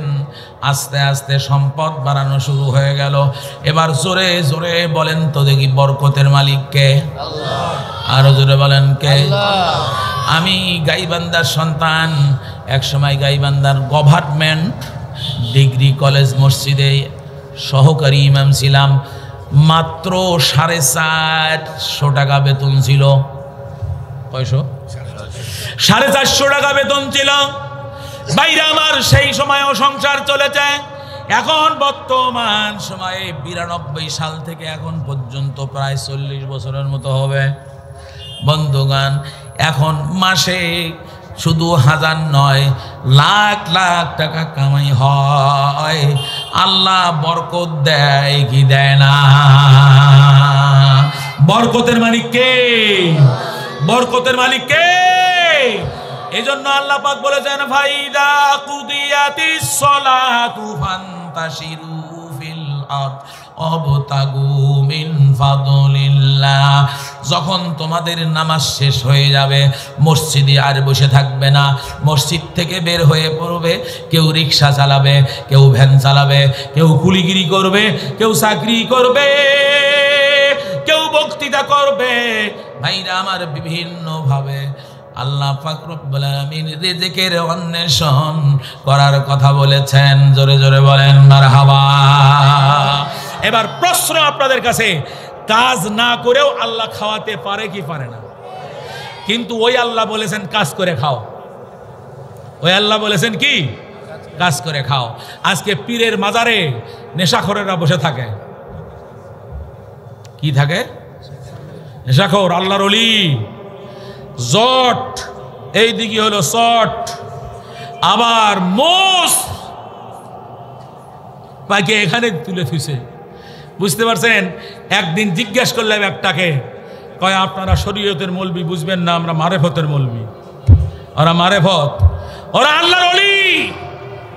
আস্তে আস্তে সম্পদ বাড়ানো শুরু হয়ে গেল। এবার জোরে জোরে বলেন তো দেখি, বরকতের মালিক কে? আল্লাহ। আরো জোরে বলেন কে? আল্লাহ। আমি গাইবান্ধার সন্তান। এক সময় গাইবান্ধার গভর্নমেন্ট ডিগ্রি কলেজ মসজিদে সহকারী ইমাম ছিলাম। মাত্র 450 টাকা বেতন ছিল। কয়শো? 450 টাকা বেতন ছিল। বাইরে আমার সেই সময়ও সংসার চলেছে। এখন বর্তমান সময়ে 92 সাল থেকে এখন পর্যন্ত প্রায় 40 বছরের মতো হবে। বন্ধুগণ, এখন মাসে শুধু 1000 নয়, লাখ লাখ টাকা কামাই হয়। আল্লাহ বরকত দেয় কি দেয় না? বরকতের মালিক কে? বরকতের মালিক কে? এজন্য আল্লাহ পাক বলেছেন, ফাইদা কুদিয়াতিস সালাতু ফান্তাশিরু ফিল আরদ ওয়াবতাগু মিন ফাদলিল্লাহ। যখন তোমাদের নামাজ শেষ হয়ে যাবে, মসজিদে আর বসে থাকবে না, মসজিদ থেকে বের হয়ে পড়বে। কেউ রিক্সা চালাবে, কেউ ভ্যান চালাবে, কেউ কুলিগিরি করবে, কেউ চাকরি করবে, কেউ বক্তৃতা করবে। ভাইরা আমার, বিভিন্ন ভাবে আল্লাহ পাক রব্বুল আলামিন রিজিকের অন্বেষণ করার কথা বলেছেন। জোরে জোরে বলেন মারহাবা। এবার প্রশ্ন আপনাদের কাছে, কাজ না করেও আল্লাহ খাওয়াতে পারে কি পারে না? কিন্তু ওই আল্লাহ বলেছেন কাজ করে খাও। ওই আল্লাহ বলেছেন কি? কাজ করে খাও। আজকে পীরের মাজারে নেশাখোরেরা বসে থাকে। কি থাকে? নেশাখোর। আল্লাহর ওলি জট, এই দিকে হলো শট, আবার মোষ পাকে এখানে তুলে থুইছে। বুঝতে পারছেন? একদিন জিজ্ঞেস করলাম একটাকে, কয় আপনারা শরীয়তের মৌলবি বুঝবেন না, আমরা মারেফতের মৌলবি। ওরা মারেফত, ওরা আল্লাহর ওলি।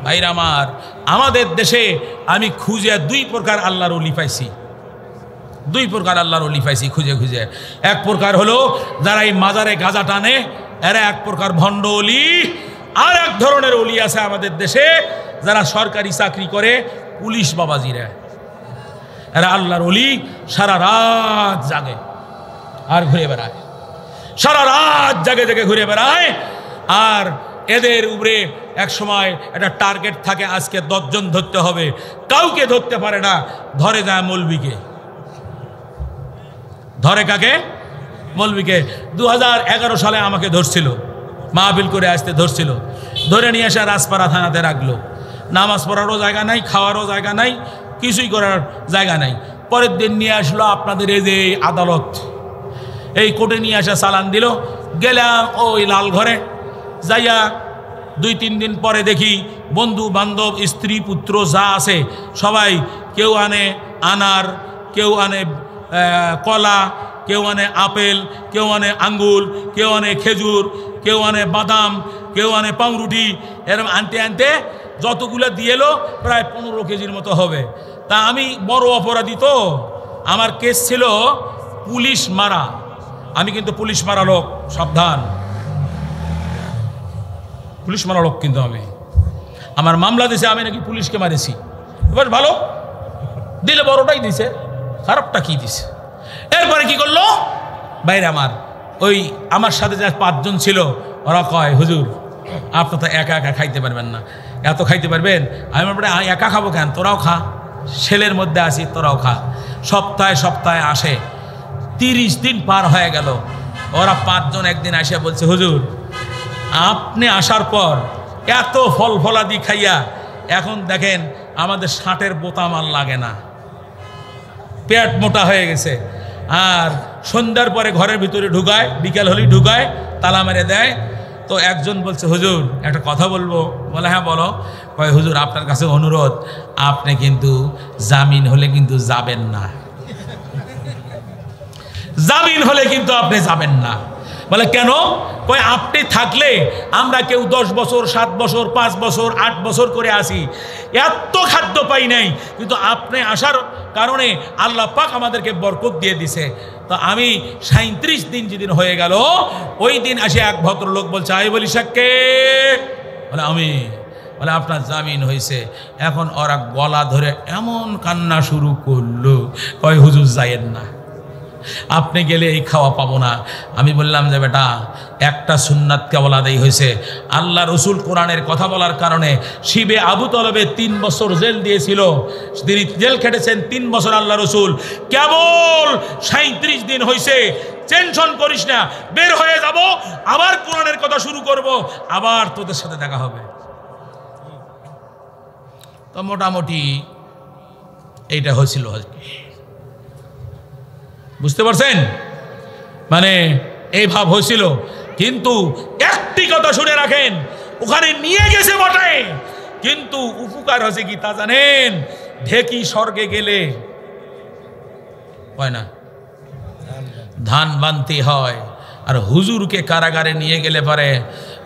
ভাইরা আমার, আমাদের দেশে আমি খুঁজে 2 প্রকার আল্লাহর ওলি পাইছি। 2 প্রকার আল্লাহর ওলি পাইছি খুঁজে খুঁজে। এক প্রকার হলো যারা এই মাজারে গাঁজা টানে, এরা এক প্রকার ভণ্ড ওলি। আর এক ধরনের ওলি আছে আমাদের দেশে যারা সরকারি চাকরি করে, পুলিশ বাবাজিরা। এরা আল্লাহর ওলি, সারা রাত জাগে আর ঘুরে বেড়ায়, সারা রাত জাগে জাগে ঘুরে বেড়ায়। আর এদের উপরে এক সময় একটা টার্গেট থাকে, আজকে 10 জন ধরতে হবে। কাউকে ধরতে পারে না, ধরে যায় মৌলবীকে। ধরে কাকে? মৌলবীকে। 2011 সালে আমাকে ধরছিল, মাহফিল করে আসতে ধরছিল। ধরে নিয়ে এসে রাজপাড়া থানাতে রাখলো। নামাজ পড়ারও জায়গা নাই, খাওয়ারও জায়গা নাই, কিছুই করার জায়গা নাই। পরের দিন নিয়ে আসলো আপনাদের এই যে আদালত, এই কোর্টে নিয়ে আসা চালান দিল। গেলাম ওই লাল ঘরে, যাইয়া 2-3 দিন পরে দেখি বন্ধু বান্ধব, স্ত্রী পুত্র যা আছে সবাই, কেউ আনে আনার, কেউ আনে কলা, কেউ আনে আপেল, কেউ আনে আঙ্গুর, কেউ আনে খেজুর, কেউ আনে বাদাম, কেউ আনে পাউরুটি। এরকম আনতে আনতে যতগুলো দিয়ে এলো প্রায় 15 কেজির মতো হবে। তা আমি বড় অপরাধী, তো আমার কেস ছিল পুলিশ মারা। আমি কিন্তু পুলিশ মারা লোক, সাবধান, পুলিশ মারা লোক কিন্তু আমি। আমার মামলা দিছে আমি নাকি পুলিশকে মারেছি। এবার ভালো দিলে, বড়টাই দিছে, খারাপটা কি দিছে। এরপরে কি করলো বাইরে আমার, ওই আমার সাথে যে 5 জন ছিল, ওরা কয় হুজুর আপনি তো একা একা খাইতে পারবেন না, এত খাইতে পারবেন? আমি বলি একা খাবো কেন, তোরাও খা, ছেলের মধ্যে আসি, তোরাও খা। সপ্তাহে সপ্তাহে আসে, 30 দিন পার হয়ে গেল। ওরা 5 জন একদিন আসে বলছে, হুজুর আপনি আসার পর এত ফল ফলাদি খাইয়া এখন দেখেন আমাদের 60-এর বোতাম আর লাগে না, পেট মোটা হয়ে গেছে। আর সন্ধ্যার পরে ঘরের ভিতরে ঢুকায়, বিকেল হলেই ঢুকায়, তালা মেরে দেয়। তো একজন বলছে, হুজুর একটা কথা বলবো। বলে হ্যাঁ বলো। কয় হুজুর আপনার কাছে অনুরোধ, আপনি কিন্তু জামিন হলে কিন্তু যাবেন না, জামিন হলে কিন্তু আপনি যাবেন না। বলে কেন? কয় আপনি থাকলে আমরা কেউ 10 বছর 7 বছর 5 বছর 8 বছর করে আসি, এত খাদ্য পাই নাই, কিন্তু আপনি আসার কারণে আল্লাহ পাক আমাদেরকে বরকত দিয়ে দিছে। তো আমি 37 দিন যেদিন হয়ে গেল, ওই দিন আসে এক ভদ্রলোক বলছে, আই বলি সাক্কে। বলে আমি। বলে আপনার জামিন হয়েছে। এখন ওরা গলা ধরে এমন কান্না শুরু করলো, কয় হুজুর যাইয়েন না, আপনি গেলে এই খাওয়া পাবো না। আমি বললাম যে বেটা, একটা সুন্নাত কেবল আদায় হয়েছে। আল্লাহ রসুল কোরআনের কথা বলার কারণে শিবে আবু তলবে 3 বছর জেল দিয়েছিল, তিনি জেল খেটেছেন 3 বছর। আল্লাহ রসুল কেবল 37 দিন হয়েছে, টেনশন করিস না, বের হয়ে যাব, আবার কোরআনের কথা শুরু করব, আবার তোদের সাথে দেখা হবে। তো মোটামুটি এইটা হয়েছিল আজকে, বুঝতে পারছেন? মানে এই ভাব হয়েছিল। কিন্তু একটি কথা শুনে রাখেন, ওখানে নিয়ে গেছে বটে, কিন্তু উপকার হয়েছে কি তা জানেন? ঢেকি স্বর্গে গেলে হয় না, ধান বানতে হয়। আর হুজুরকে কারাগারে নিয়ে গেলে পারে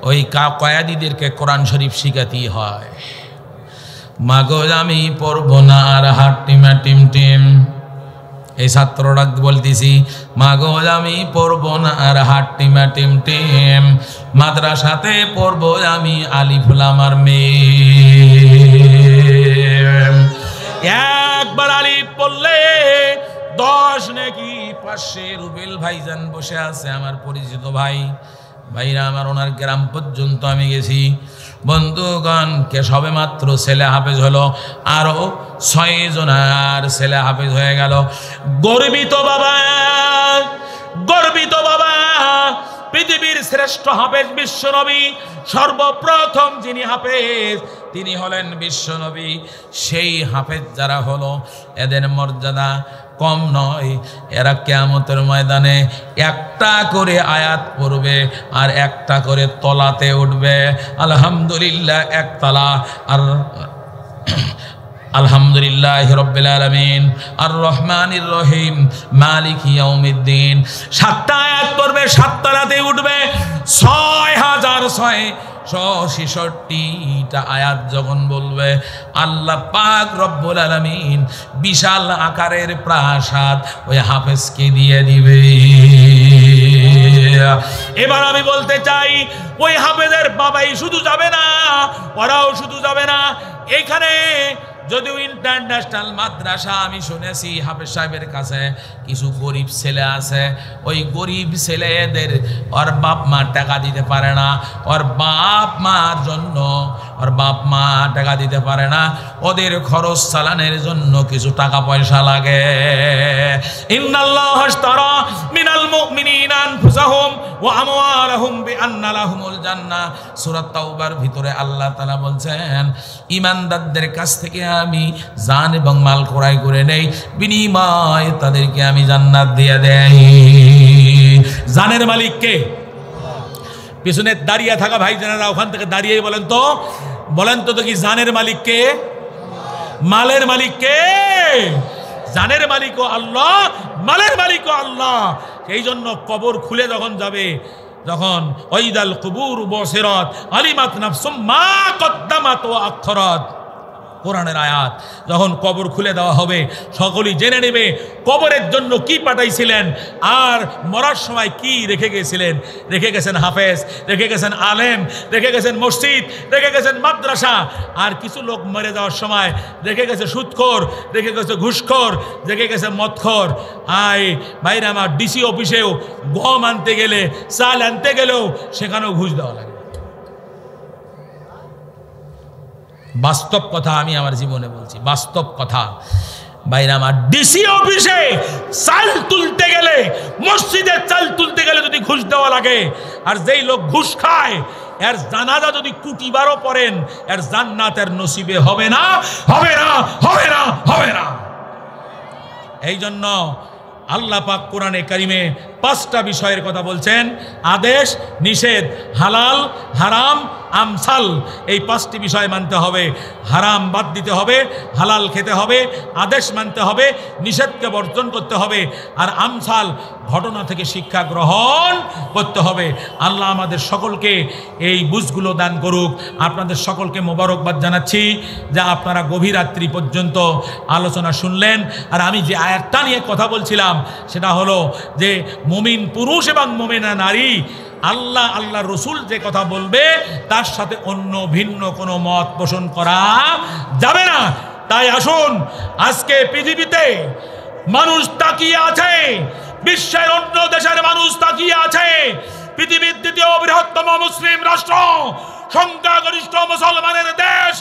ওই কয়েদিদেরকে কোরআন শরীফ শিখাতেই হয়। মাগো আমি পড়বো না আর হাট টিমা টিম টিম, এই ছাত্ররা বলতেছি, মাগো আমি পড়বো না আর হাট টিমা টিম টিম, মাদ্রাসাতে পড়বো আমি আলিফ লাম আর মিম। একবার আলিফ পড়লে 10 নাকি 500। রুবেল ভাইজান বসে আছে, আমার পরিচিত ভাইরা আমার, ওনার গ্রাম পর্যন্ত আমি গেছি। বন্ধুগণ, কে সবে মাত্র ছেলে হাফেজ হলো, আরো 6 জনের ছেলে হাফেজ হয়ে গেল। গর্বিত বাবা, গর্বিত বাবা। পৃথিবীর শ্রেষ্ঠ হাফেজ বিশ্বনবী, সর্বপ্রথম যিনি হাফেজ তিনি হলেন বিশ্বনবী। সেই হাফেজ যারা হলো, এদের মর্যাদা কম নয়। এরা কিয়ামতের ময়দানে একটা করে আয়াত পড়বে আর একটা করে তলাতে উঠবে। আলহামদুলিল্লাহ একতলা, আর আলহামদুলিল্লাহ রাব্বিল আলামিন আর রহমানির রহিম মালিক ইয়াউমিদ্দিন। 7টা আয়াত পড়বে, 7 তলাতে উঠবে। 6666টা আয়াত যখন বলবে, আল্লাহ পাক রব্বুল আলামিন বিশাল আকারের প্রাসাদ ওই হাফেজকে দিয়ে দিবে। এবার আমি বলতে চাই, ওই হাফেজের বাবাই শুধু যাবে না, ওরাও শুধু যাবে না। এখানে যদিও ইন্টারন্যাশনাল মাদ্রাসা, আমি শুনেছি হাফেজ সাহেবের কাছে কিছু গরিব ছেলে আছে, ওই গরিব ছেলেদের ওর বাপ মা টাকা দিতে পারে না, ওর বাপ মার জন্য ওর বাপ মা টাকা দিতে পারে না, ওদের খরচ চালানোর জন্য কিছু টাকা পয়সা লাগে। ইন্নাল্লাহ আশতারা মিনাল মুমিনিনা আনফুসাহুম ওয়া আমওয়ালাহুম বিআন্না লাহুমুল জান্নাহ। সূরা তাওবার ভিতরে আল্লাহ তাআলা বলছেন, ঈমানদারদের কাছ থেকে আমি জান এবং মাল ক্রয় করে নেই, বিনিময়ে তাদেরকে আমি জান্নাত দিয়ে দেই। জানের মালিক কে? পিছনে দাঁড়িয়ে থাকা ভাই জানেরা, ওখান থেকে দাঁড়িয়ে বলেন তো কি জানের মালিক কে? মালের মালিক কে? জানের মালিকও আল্লাহ, মালের মালিকও আল্লাহ। এই জন্য কবর খুলে যখন যাবে, যখন ওয়াইদাল কুবুর বুসিরাত আলিমাত নাফসুম মা কদ্দামাত ওয়া আখরাত, কোরআনের আয়াত। যখন কবর খুলে দেওয়া হবে, সকলেই জেনে নেবে কবরের জন্য কি পাঠাইছিলেন আর মরার সময় কি রেখে গেছিলেন। রেখে গেছেন হাফেজ, রেখে গেছেন আলেম, রেখে গেছেন মসজিদ, রেখে গেছেন মাদ্রাসা। আর কিছু লোক মরে যাওয়ার সময় রেখে গেছে সুদখোর, রেখে গেছে ঘুষখোর, রেখে গেছে মদখোর। বাইরে আমার ডিসি অফিসেও গম আনতে গেলে, চাল আনতে গেলেও সেখানেও ঘুষ দেওয়া লাগে। বাস্তব কথা আমি আমার জীবনে বলছি, বাস্তব কথা। বাইরে আমার ডিসি অফিসে চাল তুলতে গেলে, মসজিদে চাল তুলতে গেলে যদি ঘুষ দেওয়া লাগে, আর যেই লোক ঘুষ খায় এর জানাজা যদি কুটিবারও পড়েন, এর জান্নাত এর নসিবে হবে না, হবে না, হবে না, হবে না। এই জন্য আল্লাহ পাক কোরআনে কারিমে 5টা বিষয়ের কথা বলছেন, আদেশ, নিষেধ, হালাল, হারাম, আমসাল। এই 5টি বিষয় মানতে হবে। হারাম বাদ দিতে হবে, হালাল খেতে হবে, আদেশ মানতে হবে, নিষেধকে বর্জন করতে হবে, আর আমসাল ঘটনা থেকে শিক্ষা গ্রহণ করতে হবে। আল্লাহ আমাদের সকলকে এই বুঝগুলো দান করুক। আপনাদের সকলকে মোবারকবাদ জানাচ্ছি যে আপনারা গভীর রাত্রি পর্যন্ত আলোচনা শুনলেন। আর আমি যে আয়াতটা নিয়ে কথা বলছিলাম সেটা হলো যে মুমিন পুরুষ এবং মুমিনা নারী, আল্লাহ আল্লাহ রসুল যে কথা বলবে তার সাথে অন্য ভিন্ন কোনো মত পোষণ করা যাবে না। তাই আসুন, আজকে পৃথিবীতে মানুষ তাকিয়ে আছে, বিশ্বের অন্য দেশের মানুষ তাকিয়ে আছে, পৃথিবীর দ্বিতীয় বৃহত্তম মুসলিম রাষ্ট্র, সংখ্যাগরিষ্ঠ মুসলমানের দেশ,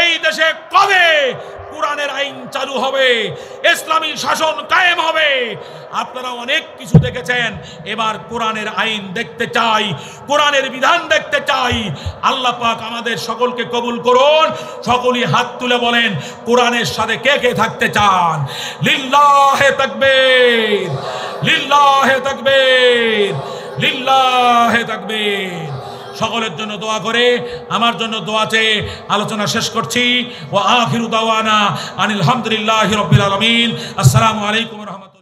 এই দেশে কবে কোরআনের আইন চালু হবে, ইসলামী শাসন কায়েম হবে। আপনারা অনেক কিছু দেখেছেন, এবার কোরআনের আইন দেখতে চাই, কোরআনের বিধান দেখতে চাই। আল্লাহ পাক আমাদের সকলকে কবুল করুন। সকলেই হাত তুলে বলেন, কোরআনের সাথে কে কে থাকতে চান? লিল্লাহে তাকবীর, লিল্লাহে তাকবীর, লিল্লাহে তাকবীর। সকলের জন্য দোয়া করে, আমার জন্য দোয়া চেয়ে আলোচনা শেষ করছি। ওয়া আখিরু দাওয়ানা আনিল হামদুলিল্লাহি রাব্বিল আলামিন। আসসালামু আলাইকুম ওয়া রাহমাতুল্লাহ।